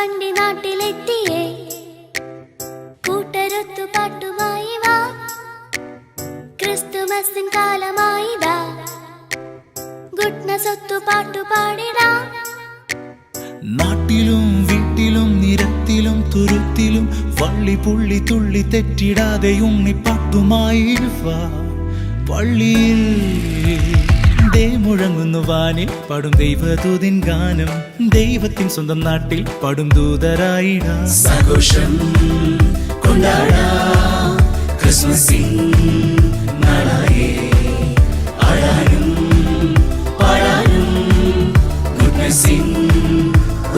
വണ്ടി നാട്ടിലെത്തിയേ, കൂട്ടരൊത്തു പാട്ടുമായി വാ, ക്രിസ്തുമസിൻ കാലമായിതാ, ഗുഡ്നസ് ഒത്തു പാട്ടു പാടിടാം. നാട്ടിലും വീട്ടിലും നിരത്തിലും തുരുത്തിലും വള്ളി പുള്ളി തുള്ളി തെറ്റിടാതെ ഉണ്ണിപ്പാട്ടുമായി വാ. പള്ളിയിൽ മുഴങ്ങുന്നു വാനിൽ പാടും ദൈവദൂതിൻ ഗാനം, ദൈവത്തിൻ സ്വന്തം നാട്ടിൽ പാടും ദൂതരായിടാം. സന്തോഷം കൊണ്ടാടാം ക്രിസ്മസിൻ നാളായേ, ആടാനും പാടാനും ഗുഡ്നസിൻ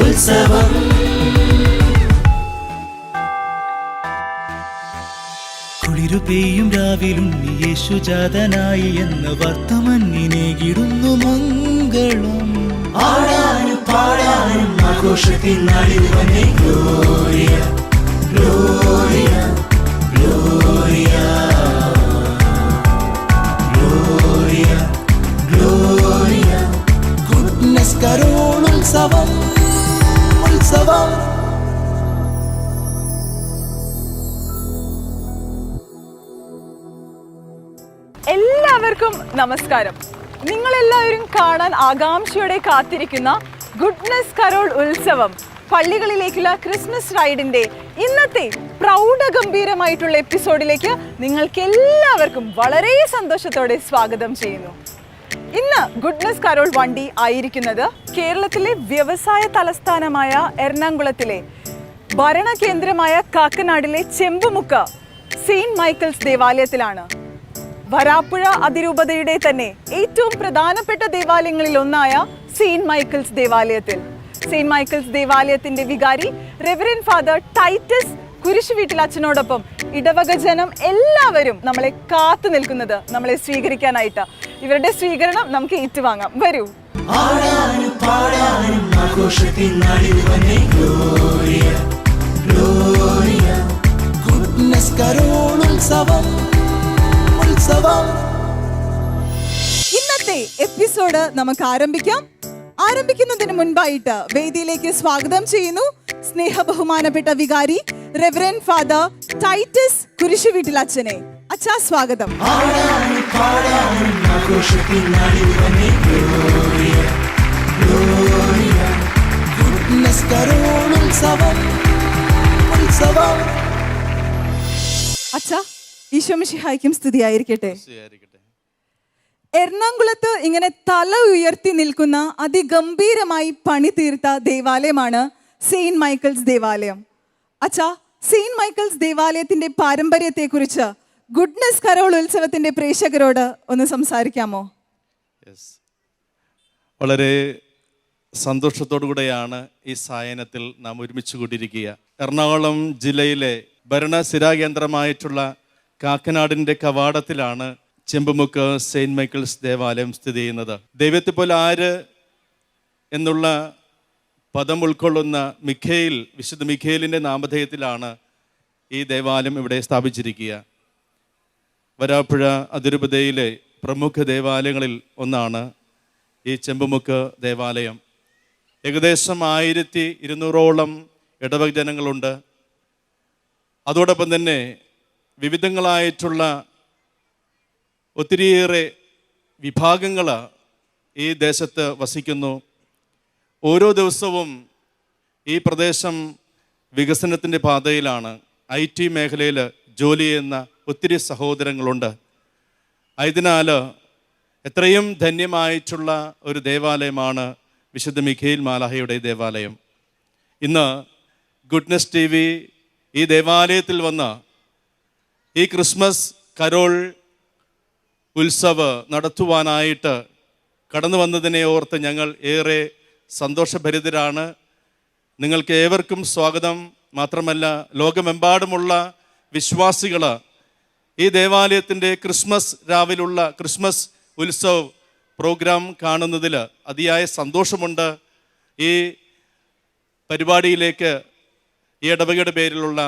ഉത്സവം. കുളിരു പെയ്യും രാവിലുണ്ണി യേശുജാതനായി എന്ന വർത്തമന്നിനേകിടുന്നു മംഗളം. ആടാനും പാടാനും ആഘോഷത്തിൻ നാളിൽ വന്നേ, Gloria Gloria Gloria Gloria Gloria. Goodness carol ഉത്സവം ഉത്സവം. എല്ലാവർക്കും നമസ്കാരം. നിങ്ങളെല്ലാവരും കാണാൻ ആകാംക്ഷയോടെ കാത്തിരിക്കുന്ന ഗുഡ്നസ് കരോൾ ഉത്സവം പള്ളികളിലേക്കുള്ള ക്രിസ്മസ് റൈഡിന്റെ ഇന്നത്തെ പ്രൗഢഗംഭീരമായിട്ടുള്ള എപ്പിസോഡിലേക്ക് നിങ്ങൾക്ക് എല്ലാവർക്കും വളരെ സന്തോഷത്തോടെ സ്വാഗതം ചെയ്യുന്നു. ഇന്ന് ഗുഡ്നസ് കരോൾ വണ്ടി ആയിരിക്കുന്നത് കേരളത്തിലെ വ്യവസായ തലസ്ഥാനമായ എറണാകുളത്തിലെ ഭരണകേന്ദ്രമായ കാക്കനാടിലെ ചെമ്പുമുക്ക് സെയിന്റ് മൈക്കിൾസ് ദേവാലയത്തിലാണ്. വരാപ്പുഴ അതിരൂപതയുടെ തന്നെ ഏറ്റവും പ്രധാനപ്പെട്ട ദേവാലയങ്ങളിൽ ഒന്നായ സെയിന്റ് മൈക്കിൾസ് ദേവാലയത്തിൽ സെയിന്റ് മൈക്കിൾസ് ദേവാലയത്തിന്റെ വികാരി റെവറൻഡ് ഫാദർ ടൈറ്റസ് കുരിശുവീട്ടിൽ അച്ഛനോടൊപ്പം ഇടവക ജനം എല്ലാവരും നമ്മളെ കാത്തു നിൽക്കുന്നത്, നമ്മളെ സ്വീകരിക്കാനായിട്ട്. ഇവരുടെ സ്വീകരണം നമുക്ക് ഏറ്റുവാങ്ങാം. വരൂ. ആടാനും പാടാനും ആഘോഷത്തിൻ നാളിൽ വന്നേ, ഗ്ലോറിയ ഗ്ലോറിയ. ഗുഡ്നസ് കരോൾ ഉത്സവം ഉത്സവം. ഇന്നത്തെ എപ്പിസോഡ് നമുക്ക് ആരംഭിക്കുന്നതിന് മുൻപായിട്ട് വേദിയിലേക്ക് സ്വാഗതം ചെയ്യുന്നു സ്നേഹബഹുമാനപ്പെട്ട വികാരി റെവറൻഡ് ഫാദർ ടൈറ്റസ് കുരിശുവീട്ടിൽ അച്ഛനെ. അച്ഛാ, സ്വാഗതം. ആടാനും പാടാനും ആഘോഷത്തിൻ നാളിൽ വന്നേ, ഗ്ലോറിയ ഗ്ലോറിയ. ഗുഡ്നസ് കരോൾ ഉത്സവം ഉത്സവം. അച്ഛാ, ഈശോ മിശിഹായ്ക്കും സ്തുതിയായിരിക്കട്ടെ. എറണാകുളത്ത് ഇങ്ങനെ തല ഉയർത്തി നിൽക്കുന്ന അതിഗംഭീരമായി പണി തീർത്ത ദേവാലയമാണ് സെയിന്റ് മൈക്കിൾസ് ദേവാലയം. അച്ഛാ, സെയിന്റ് മൈക്കിൾസ് ദേവാലയത്തിന്റെ പാരമ്പര്യത്തെക്കുറിച്ച് ഗുഡ്നസ് കരോൾ ഉത്സവത്തിന്റെ പ്രേക്ഷകരോട് ഒന്ന് സംസാരിക്കാമോ? വളരെ സന്തോഷത്തോടു കൂടെയാണ് ഈ സായനത്തിൽ നാം ഒരുമിച്ച് കൂടിയിരിക്കുക. എറണാകുളം ജില്ലയിലെ ഭരണസിരാകേന്ദ്രമായിട്ടുള്ള കാക്കനാടിൻ്റെ കവാടത്തിലാണ് ചെമ്പുമുക്ക് സെയിന്റ് മൈക്കിൾസ് ദേവാലയം സ്ഥിതി ചെയ്യുന്നത്. ദൈവത്തെ പോലെ ആര് എന്നുള്ള പദം ഉൾക്കൊള്ളുന്ന മിഖേൽ, വിശുദ്ധ മിഖേലിൻ്റെ നാമധേയത്തിലാണ് ഈ ദേവാലയം ഇവിടെ സ്ഥാപിച്ചിരിക്കുക. വരാപ്പുഴ അതിരൂപതയിലെ പ്രമുഖ ദേവാലയങ്ങളിൽ ഒന്നാണ് ഈ ചെമ്പുമുക്ക് ദേവാലയം. ഏകദേശം 1200ഓളം ഇടവക ജനങ്ങളുണ്ട്. അതോടൊപ്പം തന്നെ വിവിധങ്ങളായിട്ടുള്ള ഒത്തിരിയേറെ വിഭാഗങ്ങൾ ഈ ദേശത്ത് വസിക്കുന്നു. ഓരോ ദിവസവും ഈ പ്രദേശം വികസനത്തിൻ്റെ പാതയിലാണ്. IT മേഖലയിൽ ജോലി ചെയ്യുന്ന ഒത്തിരി സഹോദരങ്ങളുണ്ട്. ആയതിനാൽ എത്രയും ധന്യമായിട്ടുള്ള ഒരു ദേവാലയമാണ് വിശുദ്ധ മിഖേൽ മാലാഹയുടെ ദേവാലയം. ഇന്ന് ഗുഡ്നസ് TV ഈ ദേവാലയത്തിൽ വന്ന് ഈ ക്രിസ്മസ് കരോൾ ഉത്സവ് നടത്തുവാനായിട്ട് കടന്നു വന്നതിനെ ഓർത്ത് ഞങ്ങൾ ഏറെ സന്തോഷഭരിതരാണ്. നിങ്ങൾക്ക് ഏവർക്കും സ്വാഗതം. മാത്രമല്ല, ലോകമെമ്പാടുമുള്ള വിശ്വാസികൾ ഈ ദേവാലയത്തിൻ്റെ ക്രിസ്മസ് രാവിലുള്ള ക്രിസ്മസ് ഉത്സവ് പ്രോഗ്രാം കാണുന്നതിൽ അതിയായ സന്തോഷമുണ്ട്. ഈ പരിപാടിയിലേക്ക് ഈ ഇടവകയുടെ പേരിലുള്ള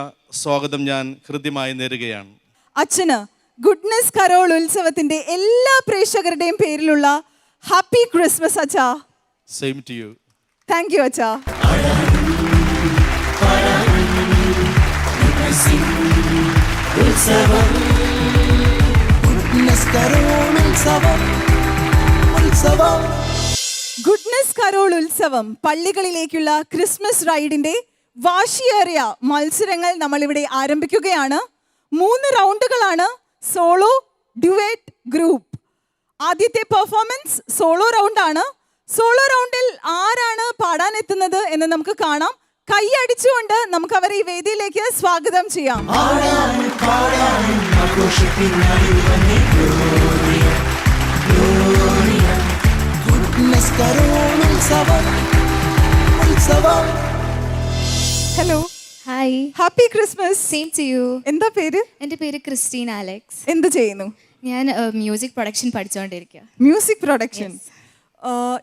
സ്വാഗതം ഞാൻ ഹൃദ്യമായി നേരുകയാണ്. അച്ഛന് ഗുഡ്നസ് കരോൾ ഉത്സവത്തിന്റെ എല്ലാ പ്രേക്ഷകരുടെയും പേരിലുള്ള ഹാപ്പി ക്രിസ്മസ് അച്ഛാ. Same to you. Thank you അച്ഛാ. ഉത്സവം ഗുഡ്നസ് കരോൾ ഉത്സവം ഉത്സവം ഗുഡ്നസ് കരോൾ ഉത്സവം പള്ളികളിലേക്കുള്ള ക്രിസ്മസ് റൈഡിന്റെ വാശിയേറിയ മത്സരങ്ങൾ നമ്മളിവിടെ ആരംഭിക്കുകയാണ്. 3 റൗണ്ടുകളാണ്, സോളോ, ഡ്യുവറ്റ്, ഗ്രൂപ്പ്. ആദ്യത്തെ പെർഫോമൻസ് സോളോ റൗണ്ടാണ്. സോളോ റൗണ്ടിൽ ആരാണ് പാടാൻ എത്തുന്നത് എന്ന് നമുക്ക് കാണാം. കൈയടിച്ചുകൊണ്ട് നമുക്ക് അവരെ ഈ വേദിയിലേക്ക് സ്വാഗതം ചെയ്യാം. ആടാനും പാടാനും ആഘോഷത്തിനായി വന്നേ ഗ്ലോറിയ ഗ്ലോറിയ ഗുഡ്നസ് കരോൾ ഉത്സവം ഉത്സവം. Hello, hi, happy Christmas. Same to you. എന്താ പേര്? എൻ്റെ പേര് ക്രിസ്റ്റീൻ അലക്സ്. എന്ത് ചെയ്യുന്നു? ഞാൻ മ്യൂസിക് പ്രൊഡക്ഷൻ പഠിച്ചുകൊണ്ടിരിക്കുക. Music production.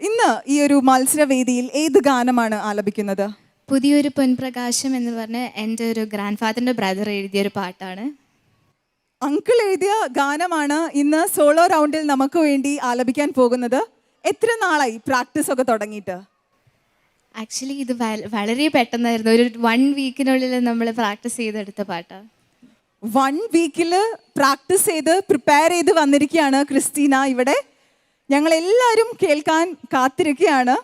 ഇന്ന് ഈ ഒരു മത്സരവേദിയിൽ ഏത് ഗാനമാണ് ആലപിക്കുന്നത്? പുതിയൊരു പൊൻപ്രകാശം എന്ന് പറഞ്ഞ് എൻ്റെ ഒരു ഗ്രാൻഡ് ഫാദറിൻ്റെ ബ്രദർ എഴുതിയൊരു പാട്ടാണ്. അങ്കിൾ എഴുതിയ ഗാനമാണ് ഇന്ന് സോളോ റൗണ്ടിൽ നമുക്ക് വേണ്ടി ആലപിക്കാൻ പോകുന്നത്. എത്ര നാളായി പ്രാക്ടീസ് ഒക്കെ തുടങ്ങിയിട്ട്? ആക്ച്വലി ഇത് വളരെ പെട്ടെന്നായിരുന്നു. ഒരു 1 വീക്കിനുള്ളിൽ നമ്മൾ പ്രാക്ടീസ് ചെയ്തെടുത്ത പാട്ടാണ്. 1 വീക്കിൽ പ്രാക്ടീസ് ചെയ്ത് പ്രിപ്പയർ ചെയ്ത് വന്നിരിക്കുകയാണ് ക്രിസ്റ്റീന ഇവിടെ. ഞങ്ങൾ എല്ലാവരും കേൾക്കാൻ കാത്തിരിക്കുകയാണ്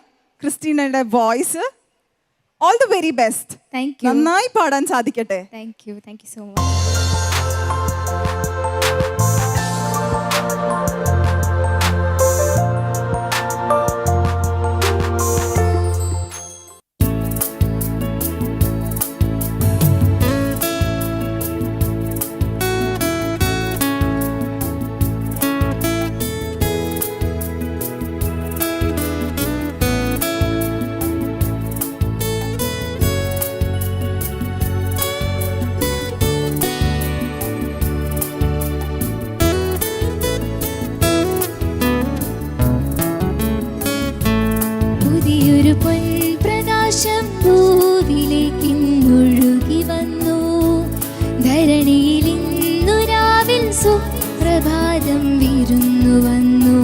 ക്രിസ്റ്റീനയുടെ voice. All the very best. Thank you. നന്നായി പാടാൻ സാധിക്കട്ടെ. Thank you so much. പുതിയൊരു പൊൻപ്രകാശം ഭൂവിലേക്കിന്നൊഴുകി വന്നു. ധരണിയിൽ ഇന്നു രാവിൽ സുപ്രഭാതം വിരുന്നു വന്നു.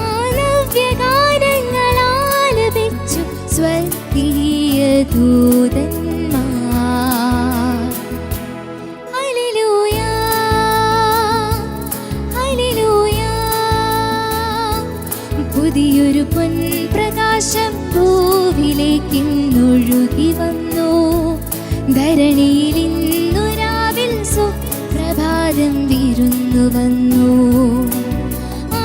ആലവ്യഗാനങ്ങളാലപിച്ചു സ്വർഗീയ ദൂതന്മാർ. ഹല്ലേലൂയ ഹല്ലേലൂയ. പുതിയൊരു പൊൻപ്രകാശം ഭൂവിലേക്കിന്നൊഴുകി വന്നു. ധരണിയിൽ ഇന്നു രാവിൽ സുപ്രഭാതം വിരുന്നു വന്നു.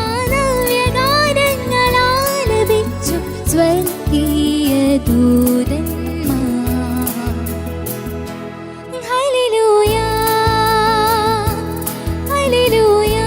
ആലവ്യഗാനങ്ങളാലപിച്ചു സ്വർഗീയ ദൂതന്മാർ. ഹല്ലേലൂയ ഹല്ലേലൂയ.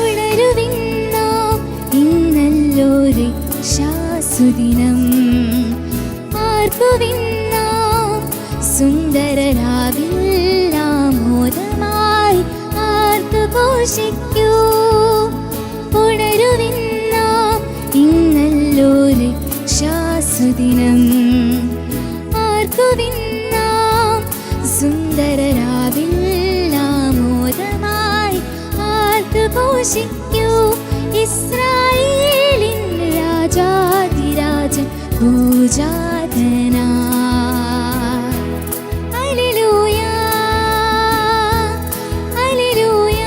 ഉണരുവിൻ നാം, ഇന്നല്ലോ രക്ഷാസുദിനം. ആർക്കുവിൻ നാം, സുന്ദരരാവിൽ ആമോദമായി ആർത്തു ഘോഷിക്കൂ. ഉണരുവിൻ നാം, ഇന്നല്ലോ രക്ഷാസുദിനം. ആർക്കുവിൻ നാം, സുന്ദരരാവിൽ ആമോദമായി ആർത്തു ഘോഷിക്കൂ. ഇസ്രായേലിൻ രാജാധിരാജൻ പൂജാതനായി. Hallelujah hallelujah.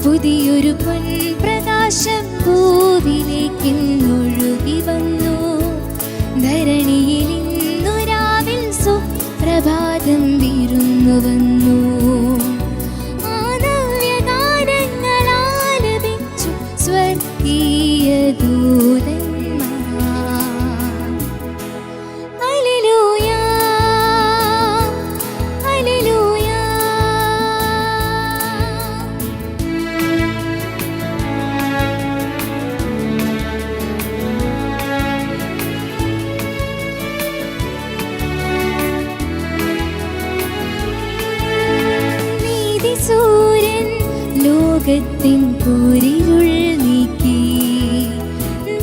പുതിയൊരു പൊൻപ്രകാശം ഭൂവിലേക്കിന്നൊഴുകി വന്നു. ധരണിയിൽ ഇന്നു രാവിൽ സുപ്രഭാതം വിരുന്നു വന്നു. ആലവ്യഗാനങ്ങളാലപിച്ചു സ്വർഗീയ ദൂതന്മാർ. ഹല്ലേലൂയ ഹല്ലേലൂയ. നീതിസൂര്യൻ ലോകത്തിൻ കൂരിരുൾ നീക്കി.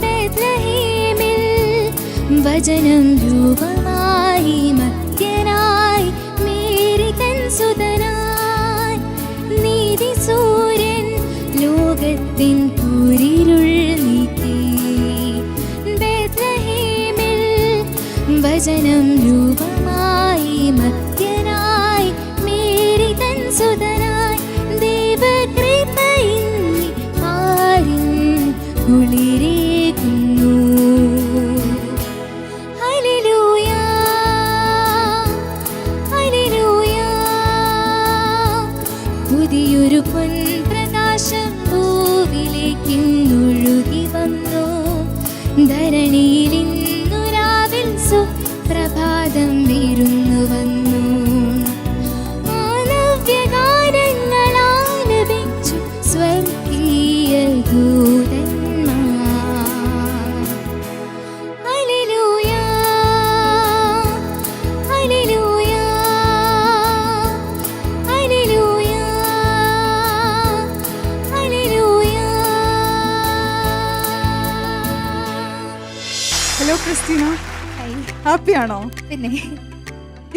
ബേത്ലഹേമിൽ വചനം രൂപമായി മധ്യനായി ലോകത്തിൻ കൂരിരുൾ നീക്കി. ബേത്ലഹേമിൽ വചനം രൂപമായി മർത്യനായി മേരി തൻ സുതനായി ദൈവകൃപയിന്നി ആരിൻ കുളിരേകുന്നു. Hallelujah hallelujah. പുതിയൊരു പൊൻപ്രകാശം ഭൂവിലേക്കിന്നൊഴുകി വന്നു. ധരണിയിൽ ഇന്നു രാവിൽ സുപ്രഭാതം വിരുന്നു വന്നു. മാനവ്യഗാനങ്ങൾ ആലപിച്ചു സ്വർഗീയ ദൂതന്മാർ. ഹല്ലേലൂയ ഹല്ലേലൂയ ഹല്ലേലൂയ ഹല്ലേലൂയ. ഹലോ ക്രിസ്റ്റീന, ഹാപ്പിയാണോ? പിന്നെ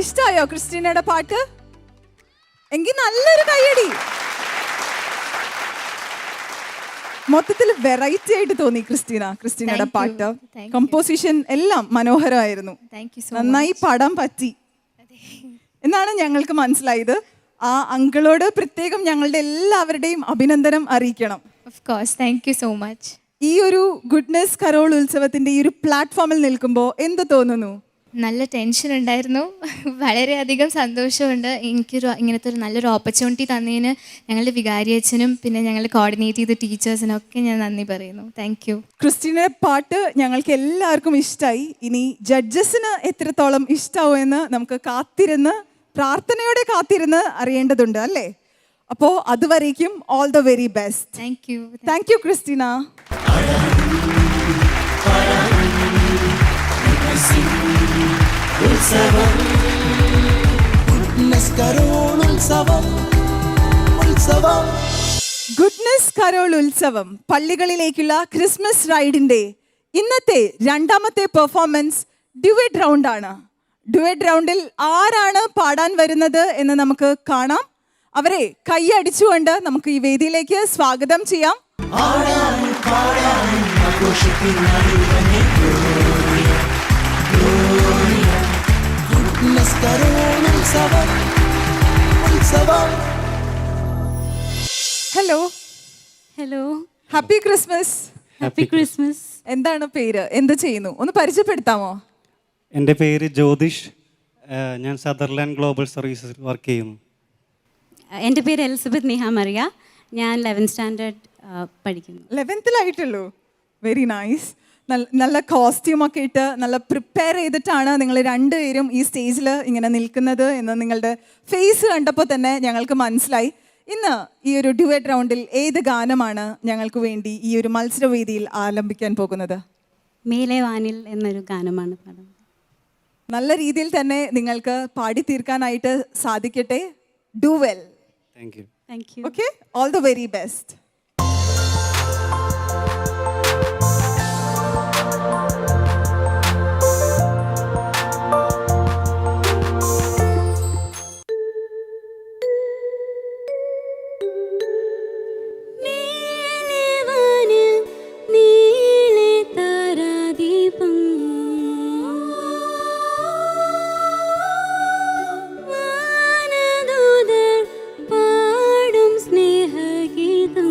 ഇഷ്ടായോ ക്രിസ്റ്റീനയുടെ പാട്ട്? എങ്കിൽ നല്ലൊരു കൈയടി. മൊത്തത്തിൽ വെറൈറ്റി ആയിട്ട് തോന്നി ക്രിസ്റ്റീനയുടെ Thank you. പാട്ട്. Thank you. കമ്പോസിഷൻ എല്ലാം മനോഹരമായിരുന്നു. താങ്ക് യു സോ നന്നായി പാടാൻ പറ്റി എന്നാണ് ഞങ്ങൾക്ക് മനസ്സിലായത്. ആ അങ്കിളോട് പ്രത്യേകം ഞങ്ങളുടെ എല്ലാവരുടെയും അഭിനന്ദനം അറിയിക്കണം. Of course. Thank you so much. ഈ ഒരു ഗുഡ്നെസ് കരോൾ ഉത്സവത്തിന്റെ ഈ ഒരു പ്ലാറ്റ്ഫോമിൽ നിൽക്കുമ്പോൾ എന്ത് തോന്നുന്നു? നല്ല ടെൻഷൻ ഉണ്ടായിരുന്നു. വളരെയധികം സന്തോഷമുണ്ട്. ഇങ്ങനത്തെ ഒരു നല്ലൊരു ഓപ്പർച്യൂണിറ്റി തന്നതിന് ഞങ്ങളുടെ വികാരി അച്ഛനും പിന്നെ ഞങ്ങൾ കോർഡിനേറ്റ് ചെയ്ത ടീച്ചേഴ്സിനൊക്കെ ഞാൻ നന്ദി പറയുന്നു. Thank you. ക്രിസ്റ്റീനയുടെ പാട്ട് ഞങ്ങൾക്ക് എല്ലാവർക്കും ഇഷ്ടമായി. ഇനി ജഡ്ജസിന് എത്രത്തോളം ഇഷ്ടാവും എന്ന് നമുക്ക് പ്രാർത്ഥനയോടെ കാത്തിരുന്ന് അറിയേണ്ടതുണ്ട് അല്ലേ? അപ്പോൾ അതുവരേക്കും all the very best. Thank you. Thank you Christina. Goodness carol ഉത്സവം ഉത്സവം. ഗുഡ്നെസ് കരോൾ ഉത്സവം പള്ളികളിലേക്കുള്ള ക്രിസ്മസ് റൈഡിന്റെ ഇന്നത്തെ രണ്ടാമത്തെ പെർഫോമൻസ് ഡ്യുവറ്റ് റൗണ്ട് ആണ്. ഡ്യുവറ്റ് റൗണ്ടിൽ ആരാണ് പാടാൻ വരുന്നത് എന്ന് നമുക്ക് കാണാം. അവരെ കൈയടിച്ചുകൊണ്ട് നമുക്ക് ഈ വേദിയിലേക്ക് സ്വാഗതം ചെയ്യാം. ആടാനും പാടാനും ആഘോഷത്തിനായി തന്നെ ഗ്ലോറിയ ഗ്ലോറിയ. ഗുഡ്നെസ് കരോൾ ഉത്സവം ഉത്സവം. Hello hello, happy Christmas. Happy Christmas. എന്താണ് പേര്? എന്ത് ചെയ്യുന്നു? ഒന്ന് പരിചയപ്പെടുത്താമോ? എൻ്റെ പേര് ജ്യോതിഷ്. ഞാൻ സദർലാൻഡ് ഗ്ലോബൽ സർവീസസിൽ വർക്ക് ചെയ്യുന്നു. എൻ്റെ പേര് എലിസബത്ത് നിഹ മറിയ. ഞാൻ 11th സ്റ്റാൻഡേർഡ് പഠിക്കുന്നു. 11th very nice. നല്ല കോസ്റ്റ്യൂമൊക്കെ ഇട്ട് നല്ല പ്രിപ്പയർ ചെയ്തിട്ടാണ് നിങ്ങൾ രണ്ടുപേരും ഈ സ്റ്റേജിൽ ഇങ്ങനെ നിൽക്കുന്നത് എന്ന് നിങ്ങളുടെ ഫേസ് കണ്ടപ്പോൾ തന്നെ ഞങ്ങൾക്ക് മനസ്സിലായി. ഇന്ന് ഈ ഒരു ഡ്യുവറ്റ് റൗണ്ടിൽ ഏത് ഗാനമാണ് ഞങ്ങൾക്ക് വേണ്ടി ഈ ഒരു മത്സരവേദിയിൽ ആലപിക്കാൻ പോകുന്നത്? മേലെ വാനിൽ എന്നൊരു ഗാനമാണ് പാടുന്നത്. നല്ല രീതിയിൽ തന്നെ നിങ്ങൾക്ക് പാടി തീർക്കാനായിട്ട് സാധിക്കട്ടെ. Do well. Thank you. Thank U. Okay, all the very best. പാടും സ്നേഹഗീതം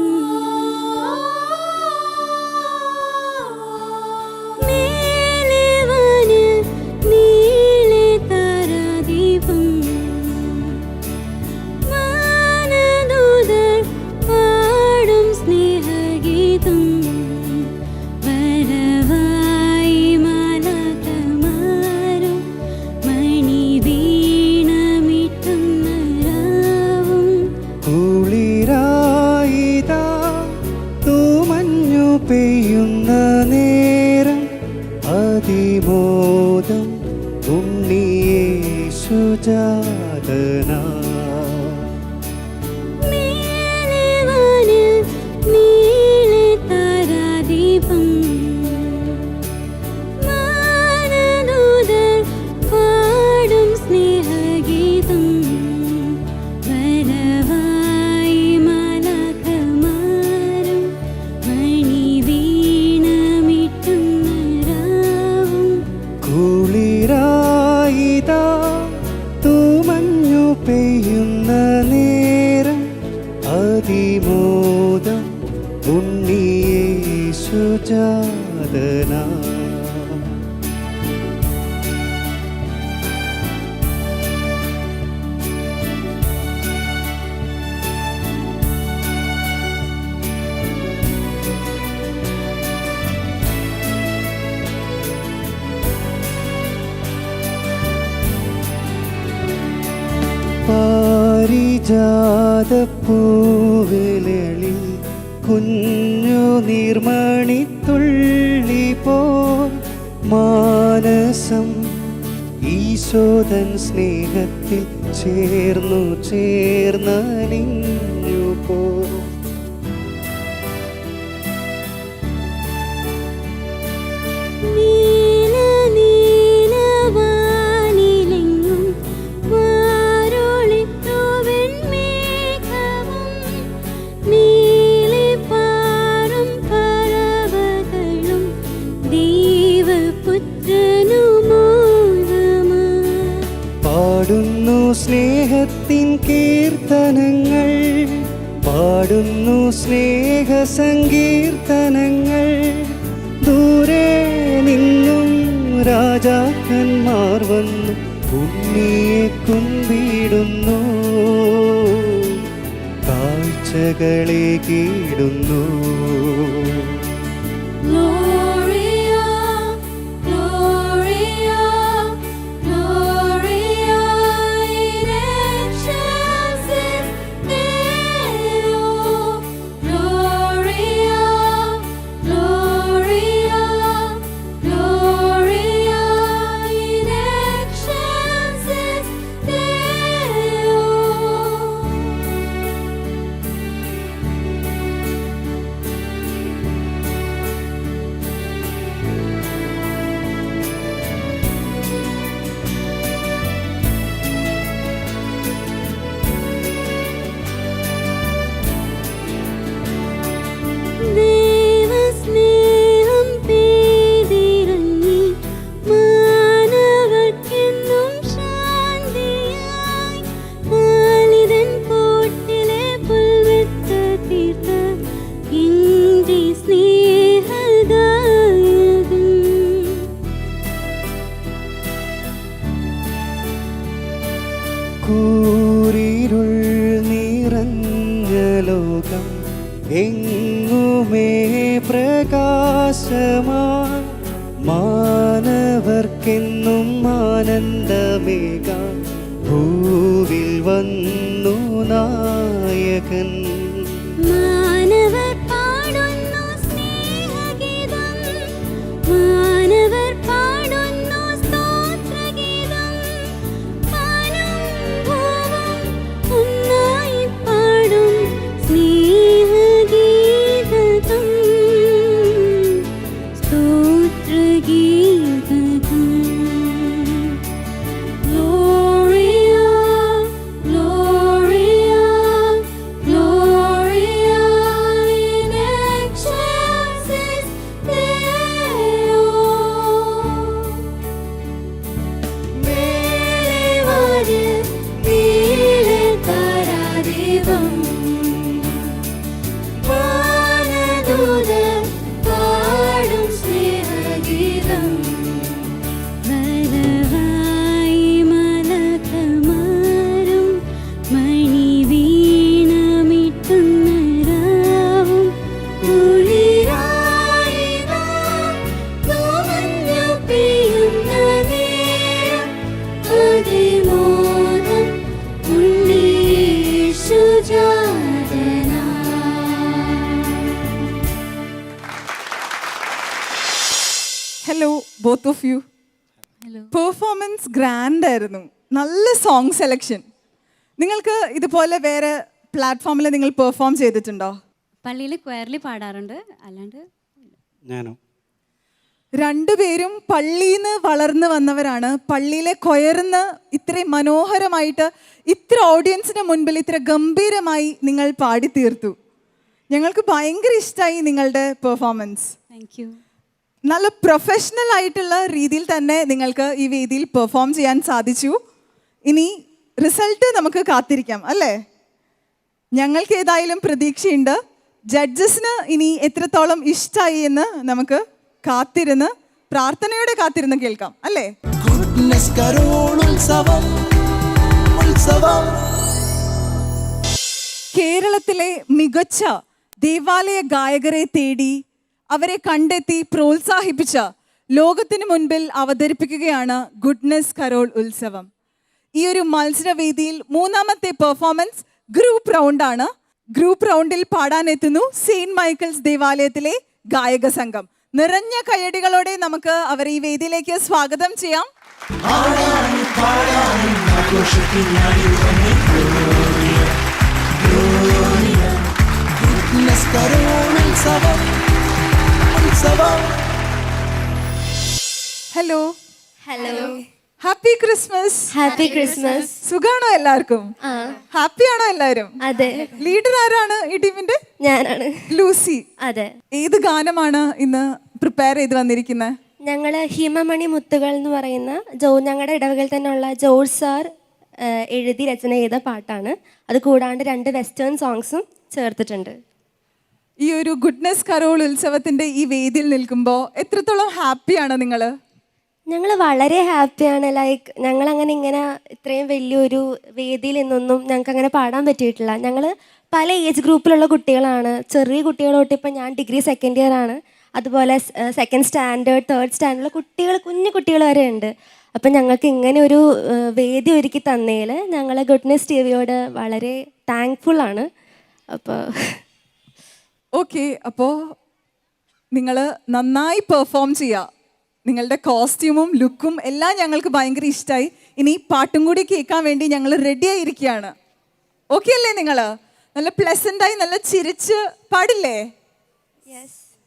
അതിമോദം ഉണ്ണിയേശുജാതനാ. പാരിജാതപ്പൂവിലി കുഞ്ഞു നീർമണിത്തുള്ളി പോൽ മാനസം ഈശോദൻ സ്നേഹത്തിൽ ചേർന്നലിഞ്ഞു പോ. പാടുന്നു സ്നേഹത്തിൻ കീർത്തനങ്ങൾ, പാടുന്നു സ്നേഹ സങ്കീർത്തനങ്ങൾ. ദൂരെ നിന്നും രാജാക്കന്മാർ വന്നു ഉണ്ണിയെ കുമ്പിടുന്നു, കാഴ്ചകളെ കീടുന്നു. കൂരിരുൾ നിറഞ്ഞ ലോകം എങ്ങുമേ പ്രകാശമായി, മാനവർക്കെന്നും ആനന്ദമേകാൻ ഭൂവിൽ വന്നു നായകൻ. Hello both of you. Performance grand ആയിരുന്നു, നല്ല സോങ് സെലക്ഷൻ. നിങ്ങൾക്ക് ഇതുപോലെ വേറെ പ്ലാറ്റ്ഫോമിൽ നിങ്ങൾ പെർഫോം ചെയ്തിട്ടുണ്ടോ? പള്ളിയിൽ ക്വയറിൽ പാടാറുണ്ട്, അല്ലാണ്ട് ഞാനോ? രണ്ടുപേരും പള്ളിയിൽ നിന്ന് വളർന്നു വന്നവരാണ്. പള്ളിയിലെ കൊയർന്ന് ഇത്രയും മനോഹരമായിട്ട് ഇത്ര ഓഡിയൻസിന് മുൻപിൽ ഇത്ര ഗംഭീരമായി നിങ്ങൾ പാടി തീർത്തു. ഞങ്ങൾക്ക് ഭയങ്കര ഇഷ്ടമായി നിങ്ങളുടെ പെർഫോമൻസ്. Thank you. നല്ല പ്രൊഫഷണൽ ആയിട്ടുള്ള രീതിയിൽ തന്നെ നിങ്ങൾക്ക് ഈ വേദിയിൽ പെർഫോം ചെയ്യാൻ സാധിച്ചു. ഇനി റിസൾട്ട് നമുക്ക് കാത്തിരിക്കാം അല്ലേ? ഞങ്ങൾക്ക് ഏതായാലും പ്രതീക്ഷയുണ്ട്. ജഡ്ജസിന് ഇനി എത്രത്തോളം ഇഷ്ടമായി എന്ന് നമുക്ക് കാത്തിരുന്ന് പ്രാർത്ഥനയോടെ കാത്തിരുന്ന് കേൾക്കാം, അല്ലേ? ഗുഡ്നസ് കരോൾ ഉത്സവം ഉത്സവം. കേരളത്തിലെ മികച്ച ദേവാലയ ഗായകരെ തേടി അവരെ കണ്ടെത്തി പ്രോത്സാഹിപ്പിച്ച ലോകത്തിന് മുൻപിൽ അവതരിപ്പിക്കുകയാണ് ഗുഡ്നസ് കരോൾ ഉത്സവം. ഈ ഒരു മത്സരവേദിയിൽ മൂന്നാമത്തെ പെർഫോമൻസ് ഗ്രൂപ്പ് റൗണ്ടാണ്. ഗ്രൂപ്പ് റൗണ്ടിൽ പാടാനെത്തുന്നു സെയിന്റ് മൈക്കിൾസ് ദേവാലയത്തിലെ ഗായക സംഘം. നിറഞ്ഞ കയ്യടികളോടെ നമുക്ക് അവരെ ഈ വേദിയിലേക്ക് സ്വാഗതം ചെയ്യാം. ആടാനും പാടാനും ആഘോഷത്തിനായി വന്നേ ഗ്ലോറിയ ഗ്ലോറിയ. ഗുഡ്നസ് കരോൾ ഉത്സവം ഉത്സവം. Hello, hello, happy Christmas. Happy Christmas. സുഖാണോ എല്ലാവർക്കും? ഹാപ്പിയാണോ എല്ലാവരും? അതെ, ലീഡർ ആരാണ് ഈ ടീമിന്റെ? ഞാനാണ്. ലൂസി. അതെ, ഏത് ഗാനമാണ് ഇന്ന് പ്രിപ്പയർ ചെയ്ത് വന്നിരിക്കുന്നത്? ഞങ്ങൾ ഹിമമണി മുത്തുകൾ എന്ന് പറയുന്ന ഞങ്ങളുടെ ഇടവകയിൽ തന്നെയുള്ള ജോർജ് സാർ എഴുതി രചന ചെയ്ത പാട്ടാണ്. അത് കൂടാണ്ട് 2 വെസ്റ്റേൺ സോങ്സും ചേർത്തിട്ടുണ്ട്. ഈ ഒരു ഗുഡ്നസ് കരോൾ ഉത്സവത്തിന്റെ ഈ വേദിയിൽ നിൽക്കുമ്പോൾ എത്രത്തോളം ഹാപ്പിയാണ് നിങ്ങൾ? ഞങ്ങൾ വളരെ ഹാപ്പിയാണ്. ലൈക്ക് ഞങ്ങളങ്ങനെ ഇങ്ങനെ ഇത്രയും വലിയൊരു വേദിയിൽ നിന്നൊന്നും ഞങ്ങൾക്ക് അങ്ങനെ പാടാൻ പറ്റിയിട്ടില്ല. ഞങ്ങൾ പല ഏജ് ഗ്രൂപ്പിലുള്ള കുട്ടികളാണ്. ചെറിയ കുട്ടികൾ തൊട്ട് ഇപ്പം ഞാൻ ഡിഗ്രി 2nd ഇയർ ആണ്. അതുപോലെ 2nd സ്റ്റാൻഡേർഡ് 3rd സ്റ്റാൻഡേർഡിലെ കുട്ടികൾ, കുഞ്ഞു കുട്ടികൾ വരെ ഉണ്ട്. അപ്പം ഞങ്ങൾക്ക് ഇങ്ങനെ ഒരു വേദി ഒരുക്കി തന്നതിൽ ഞങ്ങൾ ഗുഡ്നസ് ടിവിയോട് വളരെ താങ്ക്ഫുള്ളാണ്. അപ്പോൾ ഓക്കെ, അപ്പോൾ നിങ്ങൾ നന്നായി പെർഫോം ചെയ്യുക. നിങ്ങളുടെ കോസ്റ്റ്യൂമും ലുക്കും എല്ലാം ഞങ്ങൾക്ക് ഭയങ്കര ഇഷ്ടമായി. ഇനി പാട്ടും കൂടി കേൾക്കാൻ വേണ്ടി ഞങ്ങൾ റെഡി ആയിരിക്കുകയാണ്. ഓക്കെ അല്ലേ? നിങ്ങൾ നല്ല പ്ലസൻ്റായി നല്ല ചിരിച്ച് പാടില്ലേ?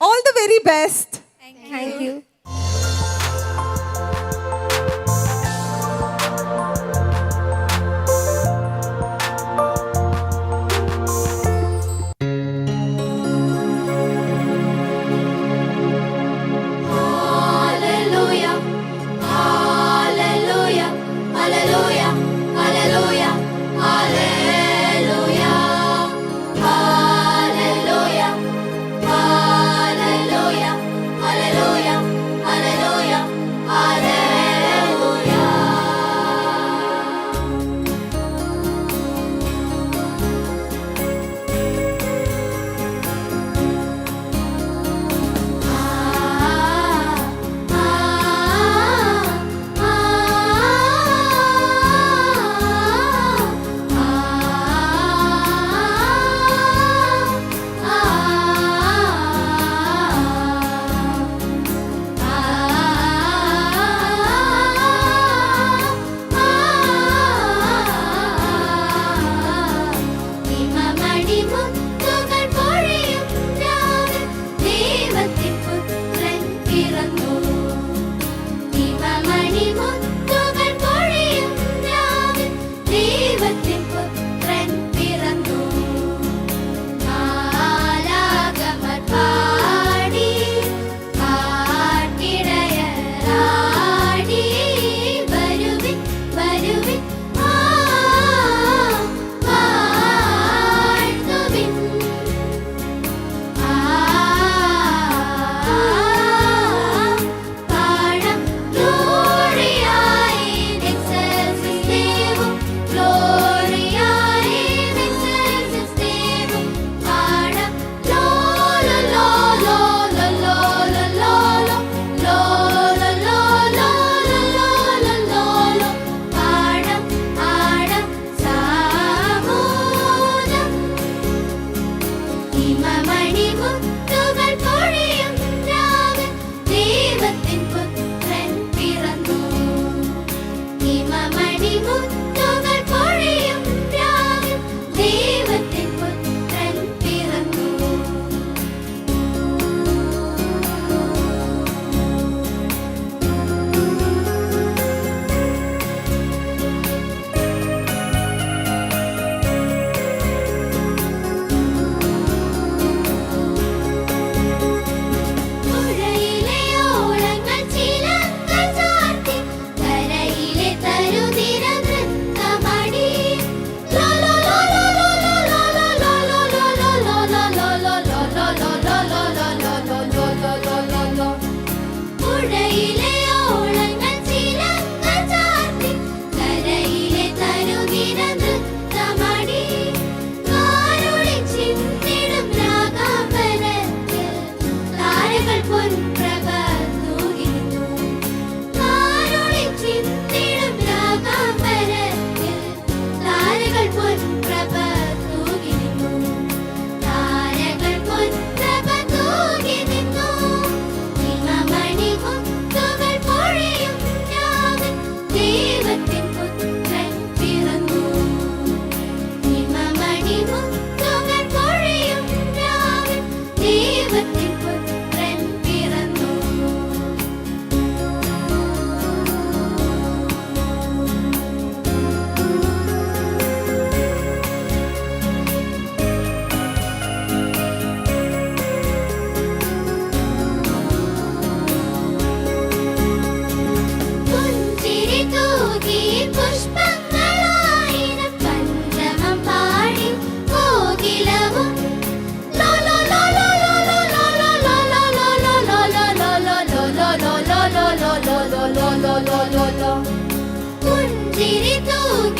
All the very best. Thank U.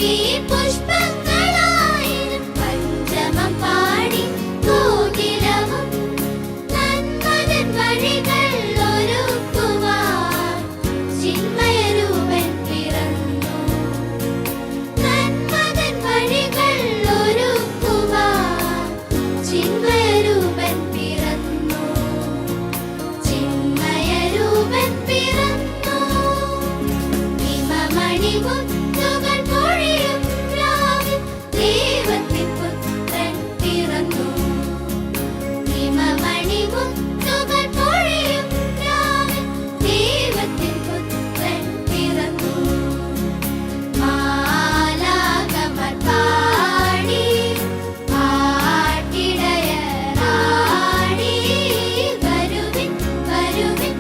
ഈ പുഷ്പങ്ങളായിരം പഞ്ചമം പാടി കോകിലവും നന്മതൻ വഴികൾ ഒരുക്കുവാൻ ചിന്മയരൂപൻ പിറന്നു. നന്മതൻ വഴികൾ ഒരുക്കുവാൻ ചിന്മയരൂപൻ പിറന്നു. ചിന്മയരൂപൻ പിറന്നു. ഹിമമണിമുത്തുകൾ പൊഴിയും രാവിൽ ദൈവത്തിൻ പുത്രൻ പിറന്നു. ഹിമമണിമുത്തുകൾ പൊഴിയും രാവിൽ ദൈവത്തിൻ പുത്രൻ പിറന്നു. മാലാഖമാർ പാടി ആട്ടിടയറാടി വരുവിൻ വരുവിൻ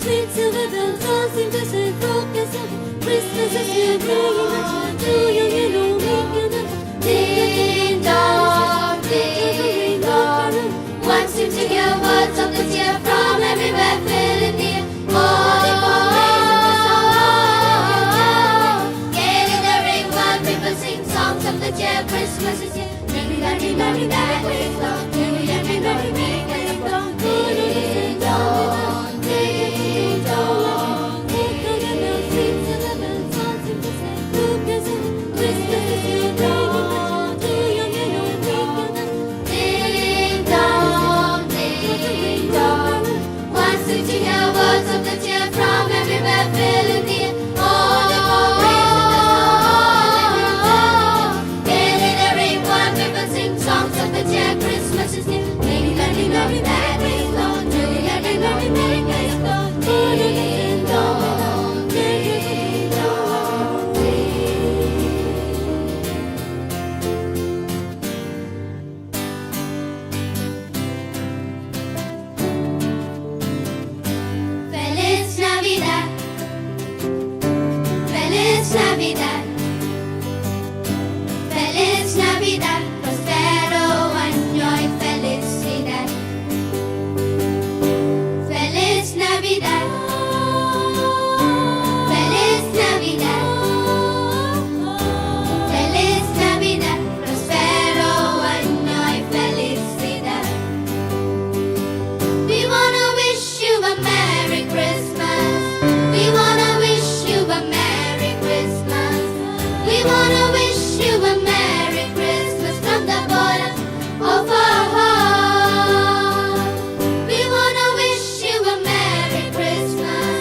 Sweet silver bells all seem to say focus on Christmas is here, bringing us too young and old, making us ding dong, ding dong. One seems to hear words of the cheer from everywhere, filling the air. Gayly the ring while people sing songs of the cheer. Christmas is here, merry, merry, merry, merry, merry, merry, merry, merry, ding dong, ding dong. Christmas is here. Merry, merry, merry, merry, Lord. Merry, merry, merry, merry, merry, Lord. Merry, Lord. Merry, Lord. Feliz Navidad. Feliz Navidad. Feliz Navidad. Prospero año y felicidad. Feliz Navidad. Feliz Navidad. Feliz Navidad. Prospero año y felicidad. We wanna wish you a Merry Christmas. We wanna wish you a Merry Christmas. We wanna wish you a Merry Christmas from the bottom of our heart. We wanna wish you a Merry Christmas.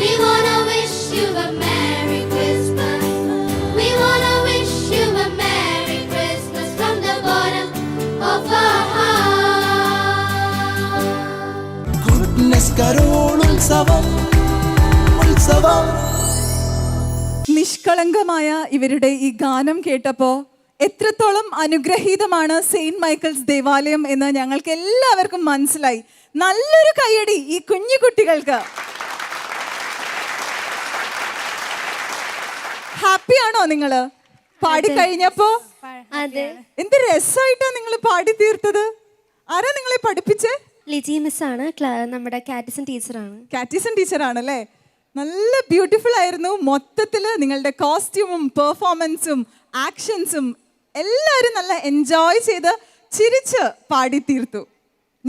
We wanna wish you a Merry Christmas. We wanna wish you a Merry Christmas from the bottom of our heart. Goodness carol ഉത്സവം ഉത്സവം. നിഷ്കളങ്കമായ ഇവരുടെ ഈ ഗാനം കേട്ടപ്പോൾ എത്രത്തോളം അനുഗ്രഹീതമാണ് Saint Michael's ദേവാലയം എന്ന് ഞങ്ങൾക്ക് എല്ലാവർക്കും മനസ്സിലായി. നല്ലൊരു കയ്യടി ഈ കുഞ്ഞു കുട്ടികൾക്ക്. ഹാപ്പിയാണോ നിങ്ങള് പാടിക്കഴിഞ്ഞപ്പോ? അതെ. എന്ത് രസമായിട്ടാ നിങ്ങൾ പാടി തീർത്തത്. ആരാ നിങ്ങളെ പഠിപ്പിച്ചേ? ലിജി മിസ്സാണ്, നമ്മുടെ കാറ്റിസൺ ടീച്ചറാണ്. കാറ്റിസൺ ടീച്ചറാണല്ലേ. നല്ല ബ്യൂട്ടിഫുൾ ആയിരുന്നു. മൊത്തത്തിൽ നിങ്ങളുടെ കോസ്റ്റ്യൂമും പെർഫോമൻസും ആക്ഷൻസും എല്ലാവരും നല്ല എൻജോയ് ചെയ്ത് ചിരിച്ച് പാടി തീർത്തു.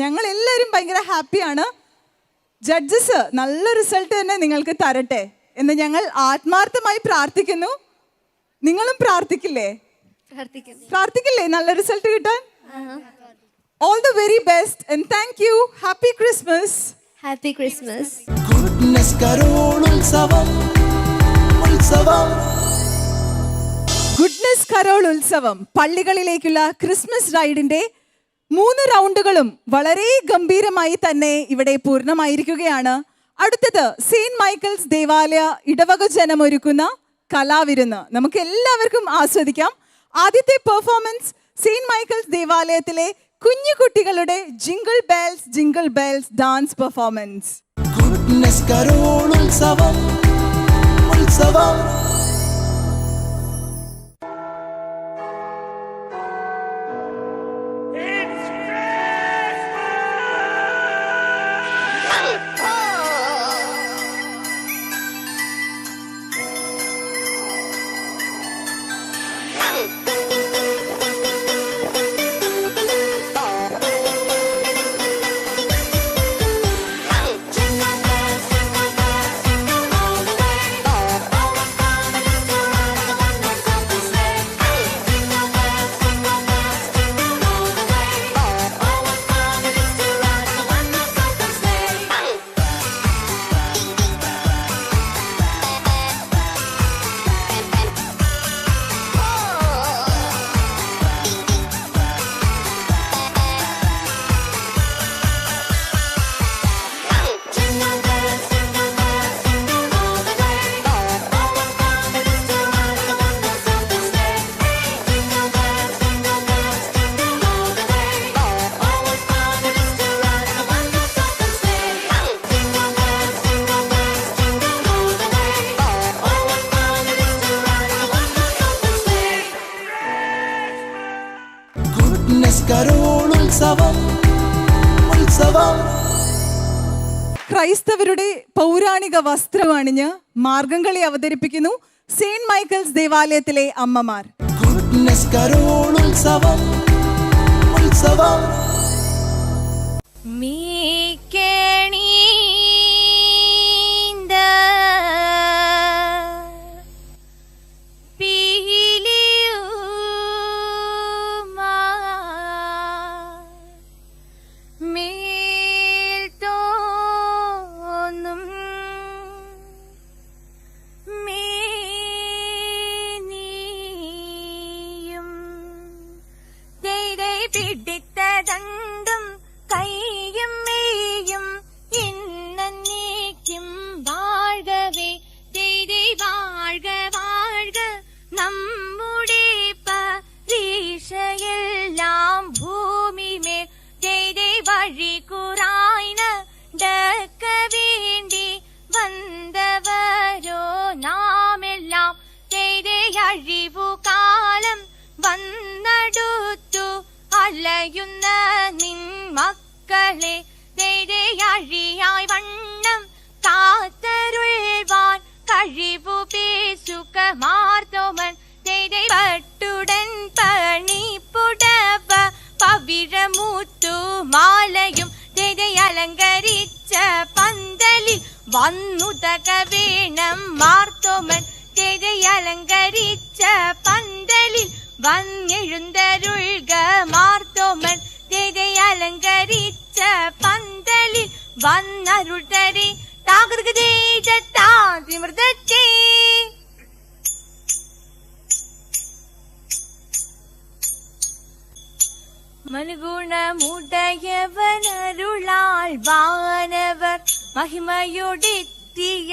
ഞങ്ങൾ എല്ലാവരും ഭയങ്കര ഹാപ്പിയാണ്. ജഡ്ജസ് നല്ല റിസൾട്ട് തന്നെ നിങ്ങൾക്ക് തരട്ടെ എന്ന് ഞങ്ങൾ ആത്മാർത്ഥമായി പ്രാർത്ഥിക്കുന്നു. നിങ്ങളും പ്രാർത്ഥിക്കില്ലേ? പ്രാർത്ഥിക്കില്ലേ നല്ല റിസൾട്ട് കിട്ടാൻ? All the very best and thank you. Happy Christmas. Happy Christmas. Goodness carol ഉത്സവം ഉത്സവം. ഗുഡ്നസ് കരോൾ ഉത്സവം പള്ളികളിലേക്കുള്ള ക്രിസ്മസ് റൈഡിന്റെ 3 റൗണ്ടുകളും വളരെ ഗംഭീരമായി തന്നെ ഇവിടെ പൂർണ്ണമായിരിക്കുകയാണ്. അടുത്തത് സെയിന്റ് മൈക്കിൾസ് ദേവാലയ ഇടവക ജനം ഒരുക്കുന്ന കലാവിരുന്ന് നമുക്ക് എല്ലാവർക്കും ആസ്വദിക്കാം. ആദ്യത്തെ പെർഫോമൻസ് സെയിന്റ് മൈക്കിൾസ് ദേവാലയത്തിലെ കുഞ്ഞു കുട്ടികളുടെ jingle bells dance performance. Goodness കരോളുത്സവം ഉത്സവം. ഗുഡ്നസ് കരോളുത്സവം ഉത്സവം. ക്രൈസ്തവരുടെ പൗരാണിക വസ്ത്രം അണിഞ്ഞ് മാർഗംകളി അവതരിപ്പിക്കുന്നു സെയിന്റ് മൈക്കിൾസ് ദേവാലയത്തിലെ അമ്മമാർ. ഗുഡ്നസ് കരോളുത്സവം ഉത്സവം. പിടിത്തരണ്ടും കൈയും മെയ്യും ഇന്നേക്കും വാഴവേ ദൈവേ വാഴ്ക വാഴ്ക നമ്മുടെ പരീക്ഷയെല്ലാം ഭൂമിമേൽ ദൈവേ വഴി കുറായിന ഡക്ക വേണ്ടി വന്നവരോ നാമെല്ലാം ദൈവേ അഴിവു കാലം വന്നടുത്തു അലയുന്ന നിൻ മക്കളെ ദൈവേ അഴിയായി വണ്ണം കാത്തരുൾവാൻ കഴിവു പേശുക മാർത്തോമൻ ദൈവേ പട്ടുടൻ പണിപ്പുടവ പവിഴമൂത്തു മാലയും ദൈവേ അലങ്കരിച്ച പന്തലിൽ വന്നുതക വേണം മാർത്തോമൻ ദൈവേ അലങ്കരിച്ച പന്തലിൽ വന്നെഴുന്തരുൾക മാർത്തോമൻ ദൈവേ അലങ്കരിച്ച പന്തലിൽ വന്നരുൾ തരി താകൃതേ മനുഗുണമുടയവനരുളാൽ വാനവർ മഹിമയോടെത്തിയ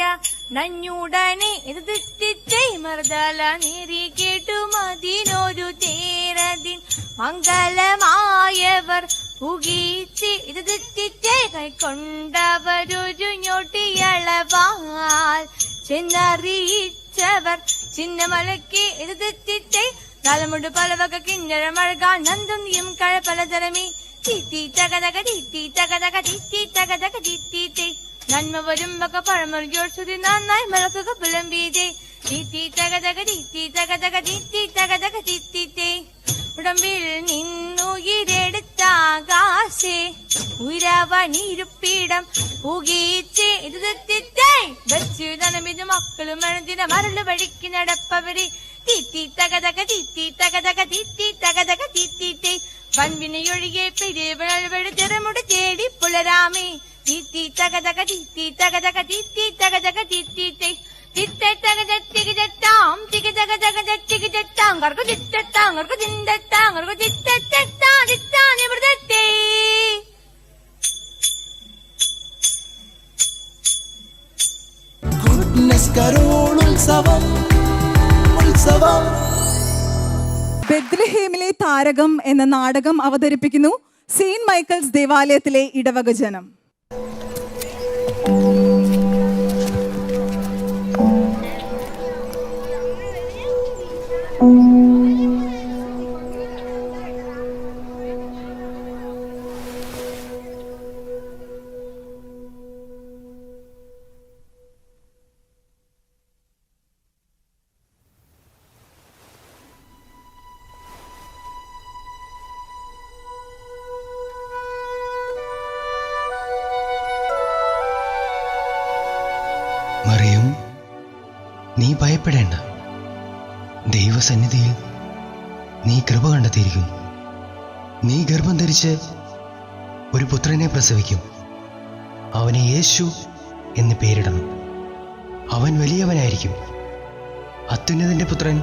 നഞ്ഞുടനെ എതിർത്തിച്ചേ മർദല നീറി കേട്ടുമതിനൊരു തേരതിൻ മംഗളമായവർ പുകീച്ച് എതിർത്തിച്ചേ കൈക്കൊണ്ടവരൊരു ഞൊട്ടിയളവാൽ ചെന്നറിയിച്ചവർ ചിന്നമലയ്ക്ക് എതിർത്തിച്ചേ തലമുണ്ട് പലവക കിഞ്ഞഴമഴകാൻ നന്ദുന്നിയും കഴ പലതരമേ തീത്തി തകതക തീത്തി തകതക തീത്തി തകതക തീത്തി നന്മ വരുമ്പക പഴമൊഴിയോട് നന്നായി മലക്കുക പുലമ്പീതേ തീത്തി തകതക തീത്തി തകതക തീത്തി തകതക തീത്തി ഉടമ്പിൽ നിന്നുയിരെടുത്താകാശേ ഉയരവനിരുപ്പിടം പുകീച്ചേ ഇത് വെച്ചു നനമിത് മക്കളും മണത്തിന മരള് വഴിക്ക് നടപ്പവരെ തീത്തി തകതക തീത്തി തകതക തീത്തി തകതക തീത്തി വൻവിനയൊഴികെ പിരിവഴവഴ ചെറുമുട തേടി പുലരാമേ തീത്തി തകതക തീത്തി തകതക തീത്തി തകതക തീത്തി തിത്തെ തകത തികജത്താം തികതക തകത തികജത്താം കർക്കു തിത്തത്താം കർക്കു തിന്തത്താം കർക്കു തിത്തത്താ തിത്താ നിവൃതത്തേ. ഗുഡ്നസ് കരോളുത്സവം ഉത്സവം. ബെത്ലഹേമിലെ താരകം എന്ന നാടകം അവതരിപ്പിക്കുന്നു സെയിന്റ് മൈക്കിൾസ് ദേവാലയത്തിലെ ഇടവക ജനം. മറിയം, നീ ഭയപ്പെടേണ്ട. ദൈവസന്നിധിയിൽ നീ കൃപ കണ്ടെത്തിയിരിക്കുന്നു. നീ ഗർഭം ധരിച്ച് ഒരു പുത്രനെ പ്രസവിക്കും. അവനെ യേശു എന്ന് പേരിടണം. അവൻ വലിയവനായിരിക്കും, അത്യുന്നതന്റെ പുത്രൻ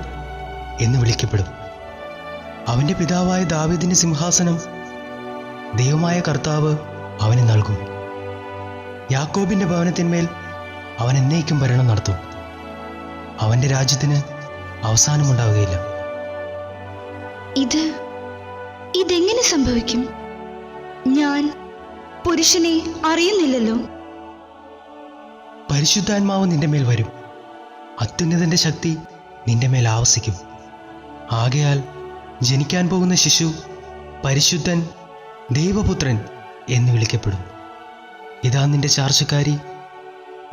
എന്ന് വിളിക്കപ്പെടും. അവന്റെ പിതാവായ ദാവീദിന്റെ സിംഹാസനം ദൈവമായ കർത്താവ് അവന് നൽകും. യാക്കോബിന്റെ ഭവനത്തിന്മേൽ അവൻ എന്നേക്കും ഭരണം നടത്തും. അവന്റെ രാജ്യത്തിന് അവസാനമുണ്ടാവുകയില്ല. ഇതെങ്ങനെ സംഭവിക്കും? ഞാൻ പുരുഷനെ അറിയുന്നില്ലല്ലോ. പരിശുദ്ധാത്മാവ് നിന്റെ മേൽ വരും. അത്യുന്നതന്റെ ശക്തി നിന്റെ മേൽ ആവസിക്കും. ആകയാൽ ജനിക്കാൻ പോകുന്ന ശിശു പരിശുദ്ധൻ, ദൈവപുത്രൻ എന്ന് വിളിക്കപ്പെടും. ഇതാ നിന്റെ ചാർച്ചക്കാരി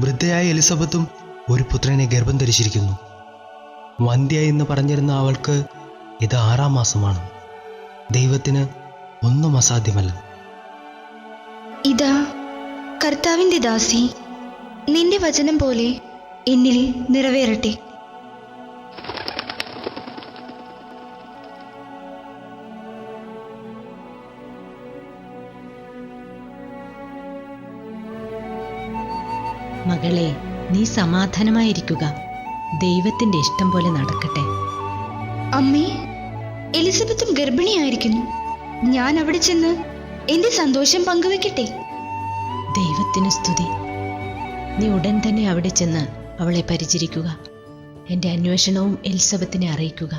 വൃദ്ധയായ എലിസബത്തും ഒരു പുത്രനെ ഗർഭം ധരിച്ചിരിക്കുന്നു. വന്ധ്യ എന്ന് പറഞ്ഞിരുന്ന അവൾക്ക് ഇത് 6-ാം മാസമാണ്. ദൈവത്തിന് ഒന്നും അസാധ്യമല്ല. ഇതാ കർത്താവിന്റെ ദാസി, നിന്റെ വചനം പോലെ എന്നിൽ നിറവേറട്ടെ. മകളെ, നീ സമാധാനമായിരിക്കുക. ദൈവത്തിന്റെ ഇഷ്ടം പോലെ നടക്കട്ടെ. അമ്മേ, എലിസബത്തും ഗർഭിണിയായിരിക്കുന്നു. ഞാൻ അവിടെ ചെന്ന് എന്റെ സന്തോഷം പങ്കുവെക്കട്ടെ. ദൈവത്തിന് സ്തുതി. നീ ഉടൻ തന്നെ അവിടെ ചെന്ന് അവളെ പരിചരിക്കുക. എന്റെ അന്വേഷണവും എലിസബത്തിനെ അറിയിക്കുക.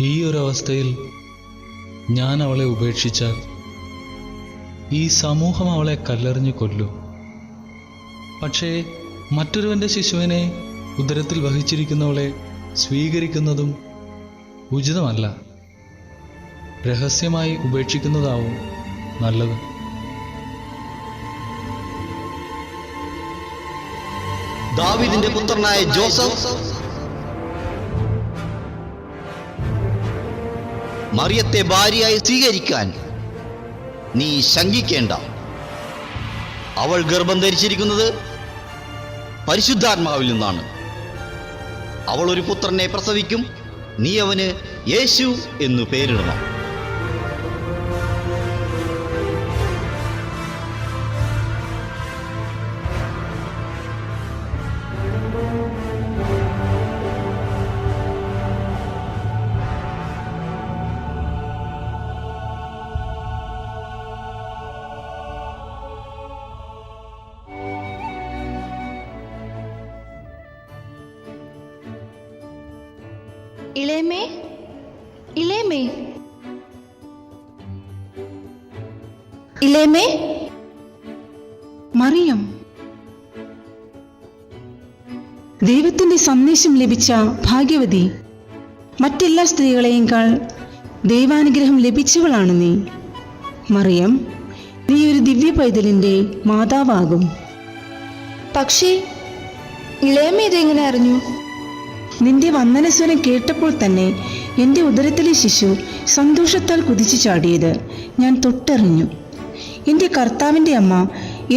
ഈ ഒരവസ്ഥയിൽ ഞാൻ അവളെ ഉപേക്ഷിച്ചാൽ ഈ സമൂഹം അവളെ കല്ലെറിഞ്ഞു കൊല്ലും. പക്ഷേ മറ്റൊരുവന്റെ ശിശുവിനെ ഉദരത്തിൽ വഹിച്ചിരിക്കുന്നവളെ സ്വീകരിക്കുന്നതും ഉചിതമല്ല. രഹസ്യമായി ഉപേക്ഷിക്കുന്നതാവും നല്ലത്. ദാവീദിന്റെ പുത്രനായ ജോസഫ്, മറിയത്തെ ഭാര്യയായി സ്വീകരിക്കാൻ നീ ശങ്കിക്കേണ്ട. അവൾ ഗർഭം ധരിച്ചിരിക്കുന്നത് പരിശുദ്ധാത്മാവിൽ നിന്നാണ്. അവൾ ഒരു പുത്രനെ പ്രസവിക്കും. നീ അവന് യേശു എന്നു പേരിടണം. ഇളയമേ, ഇളയമേ, ഇളയമേ. മറിയം, ദൈവത്തിന്റെ സന്ദേശം ലഭിച്ച ഭാഗ്യവതി. മറ്റെല്ലാ സ്ത്രീകളെയേക്കാൾ ദൈവാനുഗ്രഹം ലഭിച്ചവളാണ് നീ. മറിയം, നീ ഒരു ദിവ്യ പൈതലിന്റെ മാതാവാകും. പക്ഷേ ഇളയമേ ഇതെങ്ങനെ അറിഞ്ഞു? നിന്റെ വന്ദനസ്വരം കേട്ടപ്പോൾ തന്നെ എൻ്റെ ഉദരത്തിലെ ശിശു സന്തോഷത്താൽ കുതിച്ചു ചാടിയത് ഞാൻ തൊട്ടറിഞ്ഞു. എൻ്റെ കർത്താവിൻ്റെ അമ്മ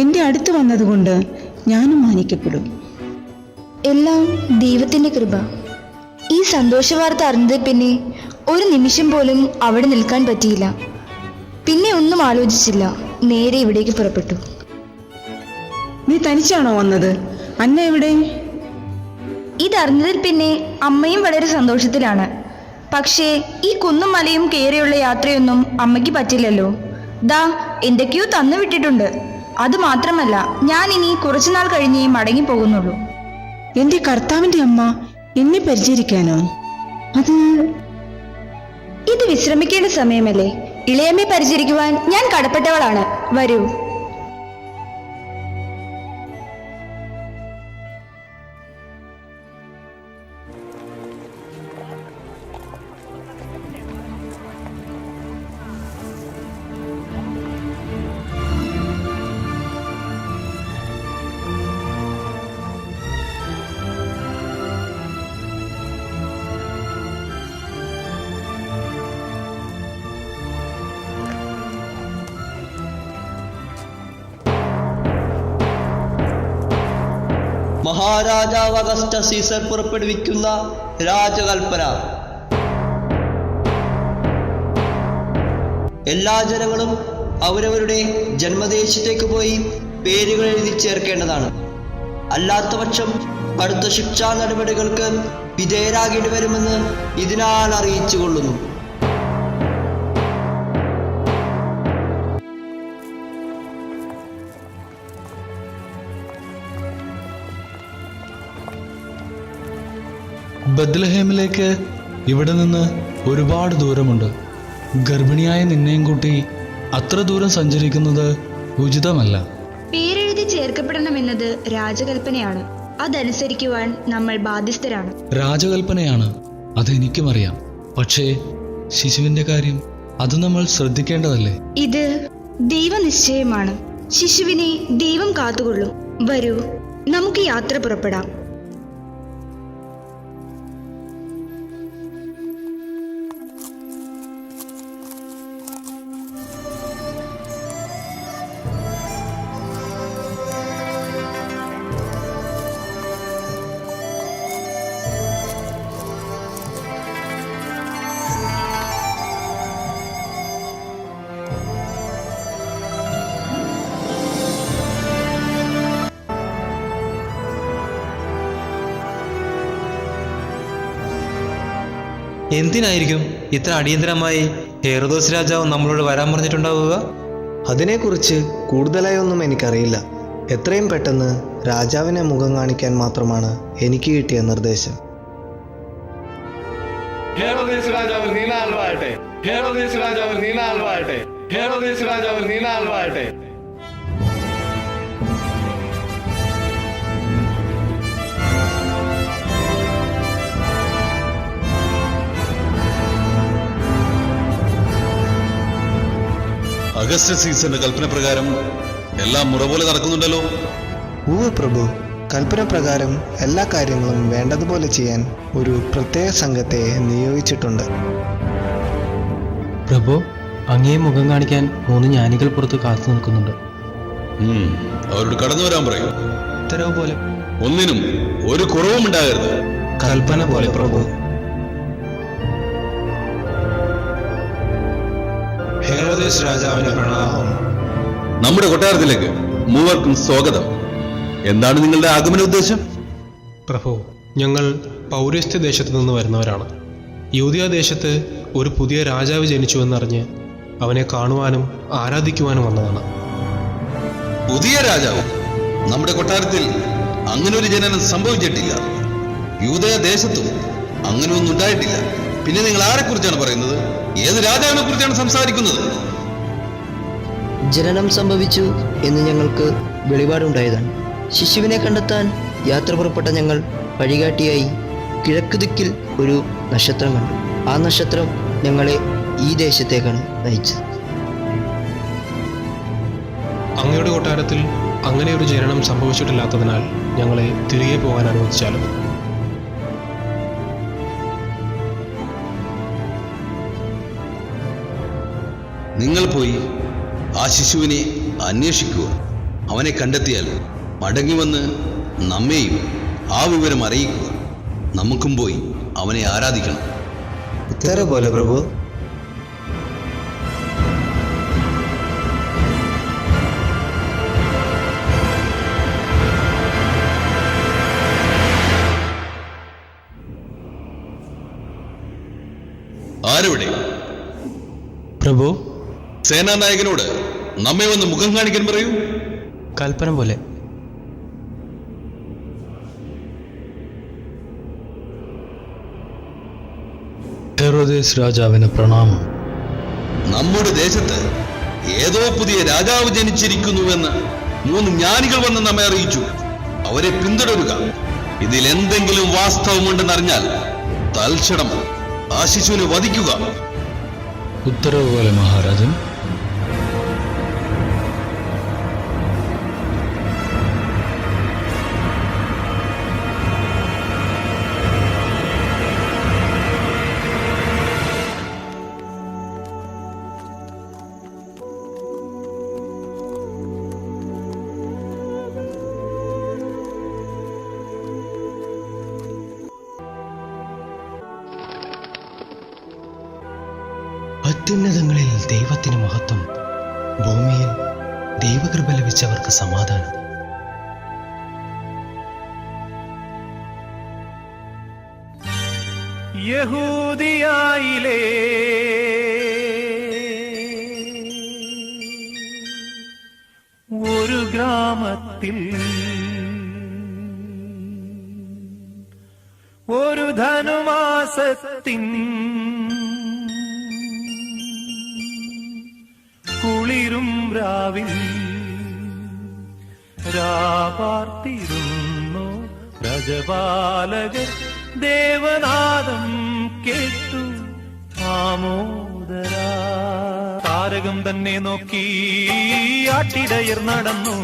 എൻ്റെ അടുത്ത് വന്നതുകൊണ്ട് ഞാനും മാനിക്കപ്പെടും. എല്ലാം ദൈവത്തിന്റെ കൃപ. ഈ സന്തോഷ വാർത്ത അറിഞ്ഞത് പിന്നെ ഒരു നിമിഷം പോലും അവിടെ നിൽക്കാൻ പറ്റിയില്ല. പിന്നെ ഒന്നും ആലോചിച്ചില്ല, നേരെ ഇവിടേക്ക് പുറപ്പെട്ടു. നീ തനിച്ചാണോ വന്നത്? അന്ന എവിടെ? ഇതറിഞ്ഞതിൽ പിന്നെ അമ്മയും വളരെ സന്തോഷത്തിലാണ്. പക്ഷേ ഈ കുന്നും മലയും കയറിയുള്ള യാത്രയൊന്നും അമ്മയ്ക്ക് പറ്റില്ലല്ലോ. ദാ എന്തൊക്കെയോ തന്നു വിട്ടിട്ടുണ്ട്. അതുമാത്രമല്ല, ഞാൻ ഇനി കുറച്ചുനാൾ കഴിഞ്ഞേ മടങ്ങി പോകുന്നുള്ളൂ. എൻ്റെ കർത്താവിൻ്റെ അമ്മ എന്നെ പരിചരിക്കാനോ? ഇത് വിശ്രമിക്കേണ്ട സമയമല്ലേ? ഇളയമ്മയെ പരിചരിക്കുവാൻ ഞാൻ കടപ്പെട്ടവളാണ്. വരൂ. മഹാരാജാവ് അഗസ്റ്റ സീസർ പുറപ്പെടുവിക്കുന്ന രാജകൽപ്പന. എല്ലാ ജനങ്ങളും അവരവരുടെ ജന്മദേശത്തേക്ക് പോയി പേരുകൾ എഴുതി ചേർക്കേണ്ടതാണ്. അല്ലാത്തപക്ഷം കടുത്ത ശിക്ഷാ നടപടികൾക്ക് വിധേയരാകേണ്ടി വരുമെന്ന് ഇതിനാൽ അറിയിച്ചു കൊള്ളുന്നു. ബത്ലഹേമിലേക്ക് ഇവിടെ നിന്ന് ഒരുപാട് ദൂരമുണ്ട്. ഗർഭിണിയായ നിന്നെയും കൂട്ടി അത്ര ദൂരം സഞ്ചരിക്കുന്നത് ഉചിതമല്ല. പേരെഴുതി ചേർക്കപ്പെടണമെന്നത് രാജകൽപ്പനയാണ്. അതനുസരിക്കുവാൻ നമ്മൾ ബാധ്യസ്ഥരാണ്. രാജകൽപ്പനയാണ്, അതെനിക്കും അറിയാം. പക്ഷേ ശിശുവിന്റെ കാര്യം അത് നമ്മൾ ശ്രദ്ധിക്കേണ്ടതല്ലേ? ഇത് ദൈവനിശ്ചയമാണ്. ശിശുവിനെ ദൈവം കാത്തുകൊള്ളും. വരൂ, നമുക്ക് യാത്ര പുറപ്പെടാം. എന്തിനായിരിക്കും ഇത്ര അടിയന്തരമായി ഹെറോദോസ് രാജാവ് നമ്മളോട് വരാൻ പറഞ്ഞിട്ടുണ്ടാവുക? അതിനെക്കുറിച്ച് കൂടുതലായി ഒന്നും എനിക്കറിയില്ല. എത്രയും പെട്ടെന്ന് രാജാവിനെ മുഖം കാണിക്കാൻ മാത്രമാണ് എനിക്ക് കിട്ടിയ നിർദ്ദേശം. ഹെറോദേസ് രാജാവ് നീനാൾ വാഴട്ടെ. ഹെറോദേസ് രാജാവ് നീനാൾ വാഴട്ടെ. ഹെറോദേസ് രാജാവ് നീനാൾ വാഴട്ടെ. അഗസ്റ്റ സീസറിന്റെ കൽപ്പന പ്രകാരം എല്ലാം മുറ പോലെ നടക്കുന്നുണ്ടല്ലോ. ഉവ്വ് പ്രഭു, കൽപ്പന പ്രകാരം എല്ലാ കാര്യങ്ങളും വേണ്ടതുപോലെ ചെയ്യാൻ ഒരു പ്രത്യേക സംഘത്തെ നിയോഗിച്ചിട്ടുണ്ട്. പ്രഭു, അങ്ങയെ മുഖം കാണിക്കാൻ 3 ജ്ഞാനികൾ പുറത്ത് കാത്തു നിൽക്കുന്നുണ്ട്. അവരോട് കടന്നു വരാൻ പറയും. ഉത്തരവ് പോലെ. ഒന്നിനും ഒരു കുറവും ഉണ്ടാകരുത്. കൽപ്പന പോലെ പ്രഭു. ഹെറോദേസ് രാജാവിന് പ്രണാമം. നമ്മുടെ കൊട്ടാരത്തിലേക്ക് മൂവർക്കും സ്വാഗതം. എന്താണ് നിങ്ങളുടെ ആഗമന ഉദ്ദേശം? പ്രഭു, ഞങ്ങൾ പൗരസ്ത്യ ദേശത്ത് നിന്ന് വരുന്നവരാണ്. യൂദയ ദേശത്ത് ഒരു പുതിയ രാജാവ് ജനിച്ചുവെന്നറിഞ്ഞ് അവനെ കാണുവാനും ആരാധിക്കുവാനും വന്നതാണ്. പുതിയ രാജാവ്? നമ്മുടെ കൊട്ടാരത്തിൽ അങ്ങനെ ഒരു ജനനം സംഭവിച്ചിട്ടില്ല. യൂദയ ദേശത്തും അങ്ങനെ ഒന്നും ഉണ്ടായിട്ടില്ല. പിന്നെ നിങ്ങൾ ആരെക്കുറിച്ചാണ് പറയുന്നത്? ഏത് രാജാവിനെ കുറിച്ചാണ് സംസാരിക്കുന്നത്? ജനനം സംഭവിച്ചു എന്ന് ഞങ്ങൾക്ക് വെളിപാടുണ്ടായതാണ്. ശിശുവിനെ കണ്ടെത്താൻ യാത്ര പുറപ്പെട്ട ഞങ്ങൾ വഴികാട്ടിയായി കിഴക്ക് ദിക്കിൽ ഒരു നക്ഷത്രം കണ്ടു. ആ നക്ഷത്രം ഞങ്ങളെ ഈ ദേശത്തേക്കാണ് നയിച്ചത്. അങ്ങയുടെ കൊട്ടാരത്തിൽ അങ്ങനെ ഒരു ജനനം സംഭവിച്ചിട്ടില്ലാത്തതിനാൽ ഞങ്ങളെ തിരികെ പോകാൻ അനുവദിച്ചാലും. നിങ്ങൾ പോയി ആ ശിശുവിനെ അന്വേഷിക്കുക. അവനെ കണ്ടെത്തിയാൽ മടങ്ങി വന്ന് നമ്മെയും ആ വിവരം അറിയിക്കുക. നമുക്കും പോയി അവനെ ആരാധിക്കണം. ഉത്തരവ് പോലെ പ്രഭു. ആരെവിടെ? പ്രഭു, സേനാനായകനോട് നമ്മെ വന്ന് മുഖം കാണിക്കാൻ പറയൂ. കൽപ്പന പോലെ. ഹെറോദേസ് രാജാവിന് പ്രണാമം. നമ്മുടെ ദേശത്ത് ഏതോ പുതിയ രാജാവ് ജനിച്ചിരിക്കുന്നുവെന്ന് 3 ജ്ഞാനികൾ വന്ന് നമ്മെ അറിയിച്ചു. അവരെ പിന്തുടരുക. ഇതിൽ എന്തെങ്കിലും വാസ്തവമുണ്ടെന്നറിഞ്ഞാൽ തൽക്ഷണം ആ ശിശുവിനെ വധിക്കുക. ഉത്തരവ് പോലെ മഹാരാജൻ. അത്യുന്നതങ്ങളിൽ ദൈവത്തിന് മഹത്വം, ഭൂമിയിൽ ദൈവകൃപ ലഭിച്ചവർക്ക് സമാധാനം. യഹൂദിയായിലെ ഒരു ഗ്രാമത്തിൽ ഒരു ധനുമാസത്തിൻ കുളിരും രാവിൽ രാപാർത്തിരുന്നു പ്രജപാലകർ. ദേവനാദം കേട്ടു ആമോദരാ. താരകം തന്നെ നോക്കി ആട്ടിടയർ നടന്നു.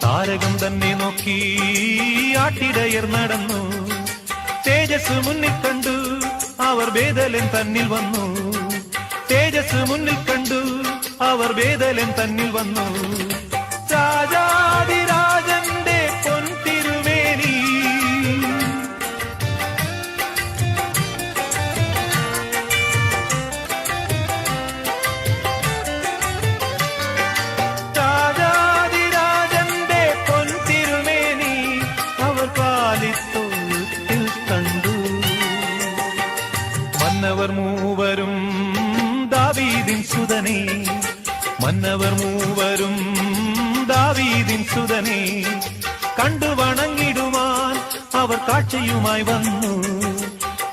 താരകം തന്നെ നോക്കി ആട്ടിടയർ നടന്നു. തേജസ് മുന്നിൽ കണ്ടു അവർ ബേഥലേം തന്നിൽ വന്നു. തേജസ് മുന്നിൽ കണ്ടു അവർ ബേഥലേം തന്നിൽ വന്നു. രാജാതിരാജന്റെ പൊൻതിരുമേനി രാജാതിരാജന്റെ പൊൻതിരുമേനി അവർ കാലിത്തൊഴുത്തിൽ കണ്ടു. മന്നവർ മൂവരും ദാവീദിൻ സുതനേ, മന്നവർ മൂവരും ദാവീദിൻ സുതനേ, കണ്ടു വണങ്ങിടുവാൻ അവർ കാഴ്ചയുമായി വന്നു.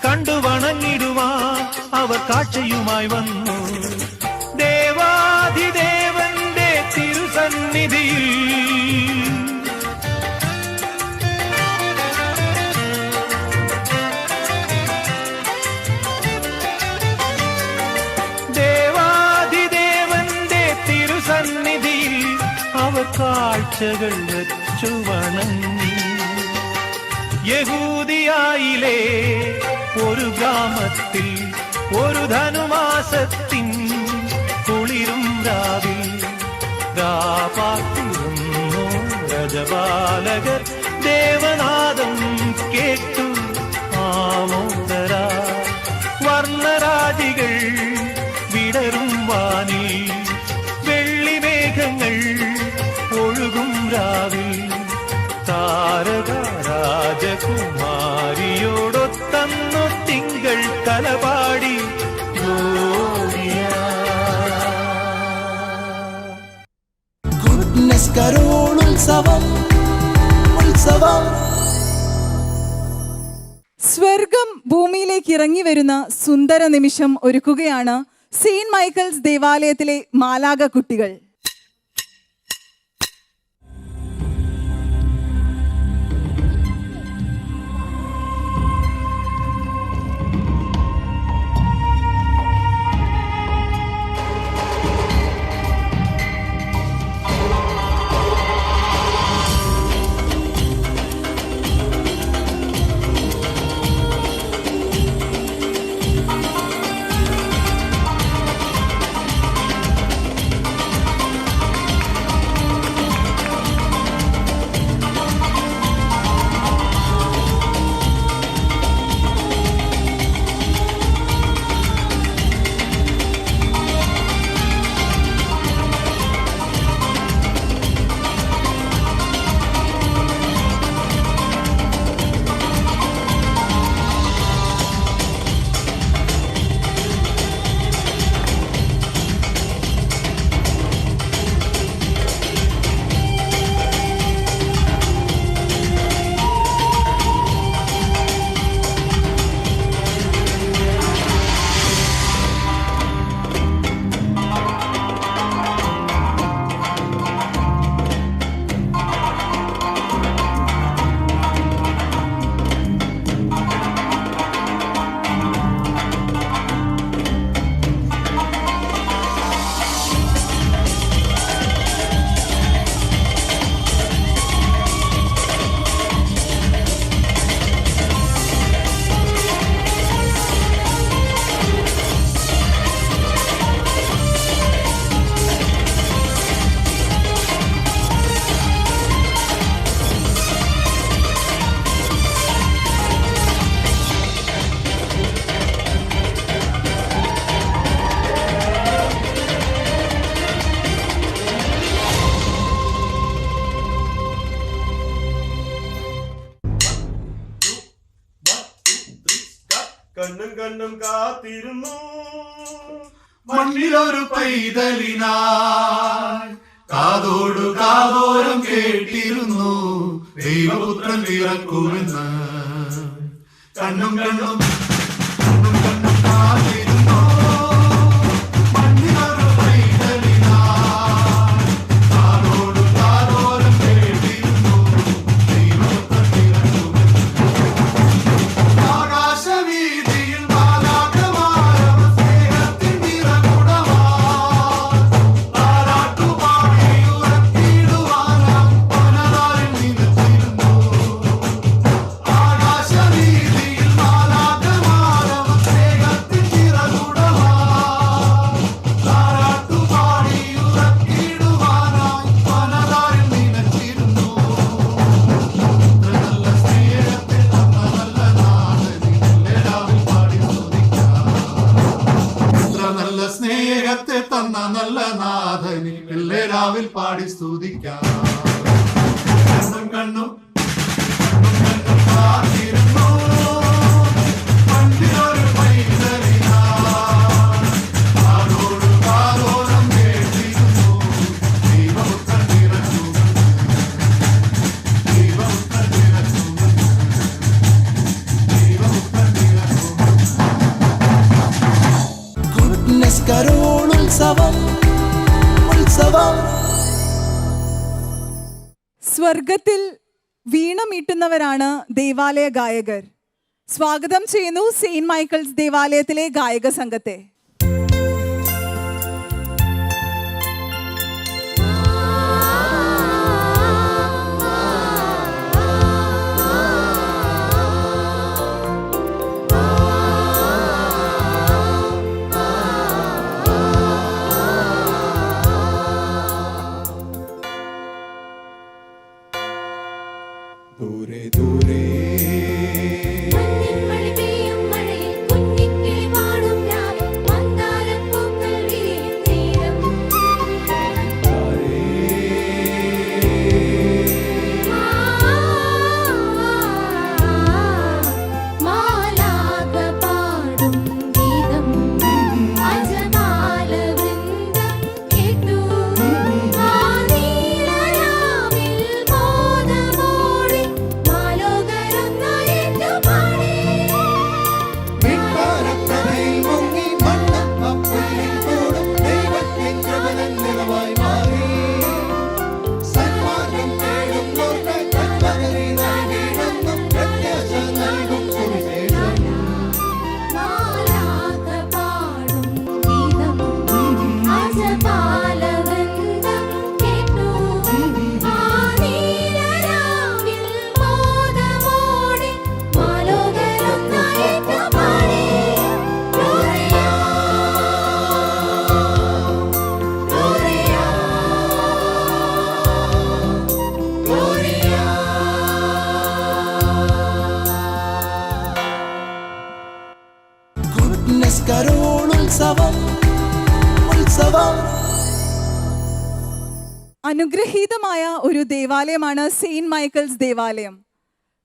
കണ്ടു വണങ്ങിടുവാൻ അവർ കാഴ്ചയുമായി വന്നു. ദേവാധിദേവന്റെ തിരുസന്നിധിയിൽ അവർ കാഴ്ചകൾ വച്ചു വണങ്ങി. യഹൂദിയായിലെ ഒരു ഗ്രാമത്തിൽ ഒരു ധനുമാസത്തിൻ കുളിരും രാവിൽ രാപാർത്തിരുന്നു രജപാലകർ. ദേവനാദം കേട്ടു ആമോദരാ. വർണ്ണരാജികൾ വിടരും വാനിൽ, വെള്ളിമേഘങ്ങൾ ഒഴുകും രാവിൽ. താരക രാജകുമാരിയോടൊത്തന്നു തിങ്കൾ തലപാടി ഗുഡ്നസ് കരോൾ ഉത്സവം. സ്വർഗം ഭൂമിയിലേക്ക് ഇറങ്ങി വരുന്ന സുന്ദര നിമിഷം ഒരുക്കുകയാണ് സെയിന്റ് മൈക്കിൾസ് ദേവാലയത്തിലെ മാലാഖ കുട്ടികൾ. കണ്ണും കണ്ണും കാത്തിരുന്നു മണ്ണിലൊരു പൈതലിനായി കാതോടു കാതോരം കേട്ടിരുന്നു ദൈവപുത്രൻ പിറക്കുമെന്ന് കണ്ണും കണ്ണും കണ്ണും കണ്ണും കാത്തിരുന്നു മണ്ണിലൊരു പൈതലിനായി കാതോടു കാതോരം കേട്ടിരുന്നു ദൈവപുത്രൻ പിറക്കുമെന്ന് ആകാശവീതിയിൽ മാലാഖമാരവ സ്നേഹത്തിൻ നിറകുടമായി താരാട്ടുപാടി ഉറക്കിടുവാനാം പനതാരിൽ നിലച്ചിരുന്നു ആകാശവീതിയിൽ മാലാഖമാരവ സ്നേഹത്തിൻ നിറകുടമായി താരാട്ടുപാടി ഉറക്കിടുവാനാം പനതാരിൽ നിലച്ചിരുന്നു നല്ല സ്നേഹത്തെ തന്ന നല്ല നാഥനി എല്ലാവരും പാടി സ്തുതിക്കാം കണ്ണും കണ്ണും കണ്ണും കാത്തിരുന്നു പണ്ടിലൊരു പൈതലിനായി കാതോടു കാതോരം കേട്ടിരുന്നു ദൈവപുത്രൻ പിറക്കുമെന്ന് ദൈവപുത്രൻ പിറക്കുമെന്ന് ദൈവപുത്രൻ പിറക്കുമെന്ന് കരോളുത്സവം ഉത്സവം. സ്വർഗത്തിൽ വീണമീട്ടുന്നവരാണ് ദേവാലയ ഗായകർ. സ്വാഗതം ചെയ്യുന്നു സെയിന്റ് മൈക്കിൾസ് ദേവാലയത്തിലെ ഗായക സംഘത്തെ. ദൂരെ ദൂരെ കരോളുത്സവം ഉത്സവം. അനുഗ്രഹീതമായ ഒരു ദേവാലയമാണ് സെയിന്റ് മൈക്കിൾസ് ദേവാലയം.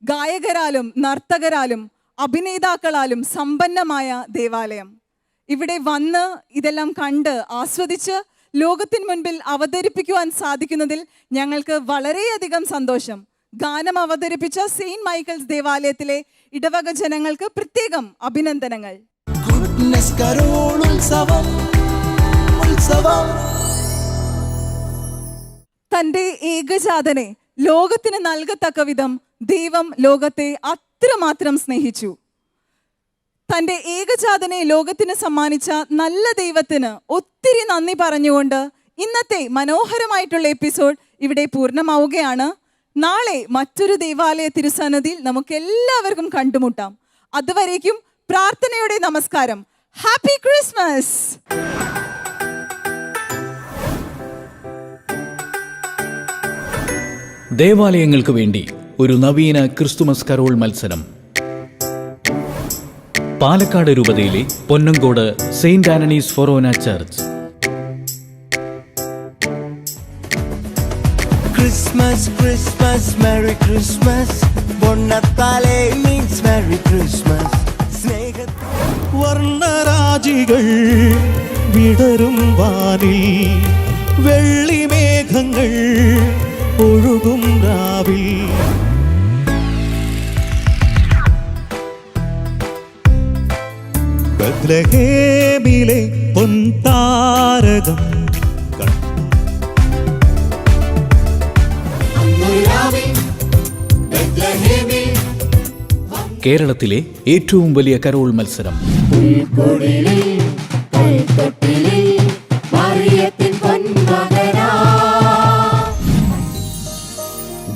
ഗായകരാലും നർത്തകരാലും അഭിനേതാക്കളാലും സമ്പന്നമായ ദേവാലയം. ഇവിടെ വന്ന് ഇതെല്ലാം കണ്ട് ആസ്വദിച്ച് ലോകത്തിന് മുൻപിൽ അവതരിപ്പിക്കുവാൻ സാധിക്കുന്നതിൽ ഞങ്ങൾക്ക് വളരെയധികം സന്തോഷം. ഗാനം അവതരിപ്പിച്ച സെയിന്റ് മൈക്കിൾസ് ദേവാലയത്തിലെ ഇടവക ജനങ്ങൾക്ക് പ്രത്യേകം അഭിനന്ദനങ്ങൾ. തന്റെ ഏകജാതനെ ലോകത്തിന് നൽകത്തക്ക വിധം ദൈവം ലോകത്തെ അത്രമാത്രം സ്നേഹിച്ചു. തന്റെ ഏകജാതനെ ലോകത്തിന് സമ്മാനിച്ച നല്ല ദൈവത്തിന് ഒത്തിരി നന്ദി പറഞ്ഞുകൊണ്ട് ഇന്നത്തെ മനോഹരമായിട്ടുള്ള എപ്പിസോഡ് ഇവിടെ പൂർണ്ണമാവുകയാണ്. നാളെ മറ്റൊരു ദേവാലയ തിരുസന്നിധിയിൽ നമുക്ക് എല്ലാവർക്കും കണ്ടുമുട്ടാം. അതുവരേക്കും പ്രാർത്ഥനയോടെ നമസ്കാരം. Happy Christmas. ദേവാലയങ്ങൾക്ക് വേണ്ടി ഒരു നവീന ക്രിസ്തുമസ് കരോൾ മത്സരം. പാലക്കാട് രൂപതയിലെ Ponnankode saint Antony's forane church. Christmas Christmas merry Christmas. പൊന്നത്താലേ മീൻസ് മെറി ക്രിസ്മസ്. സ്നേഹ താരമണികൾ വിടരും വാനിൽ വെള്ളിമേഘങ്ങൾ ഒഴുകും രാവിൽ. ബത്ലഹേമിലെ പൊൻതാരകം കേരളത്തിലെ ഏറ്റവും വലിയ കരോൾ മത്സരം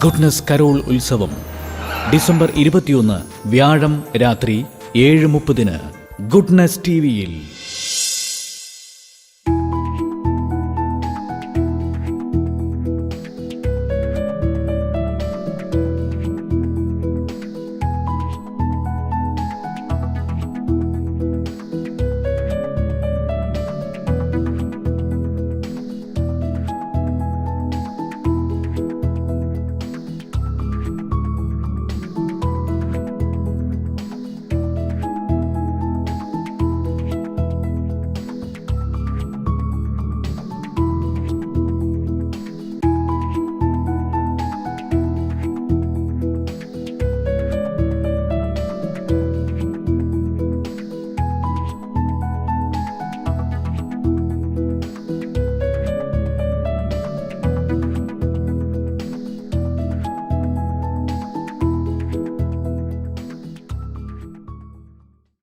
ഗുഡ്നസ് കരോൾ ഉത്സവം ഡിസംബർ 21 വ്യാഴം രാത്രി 7:30 ഗുഡ്നസ് ടിവിയിൽ.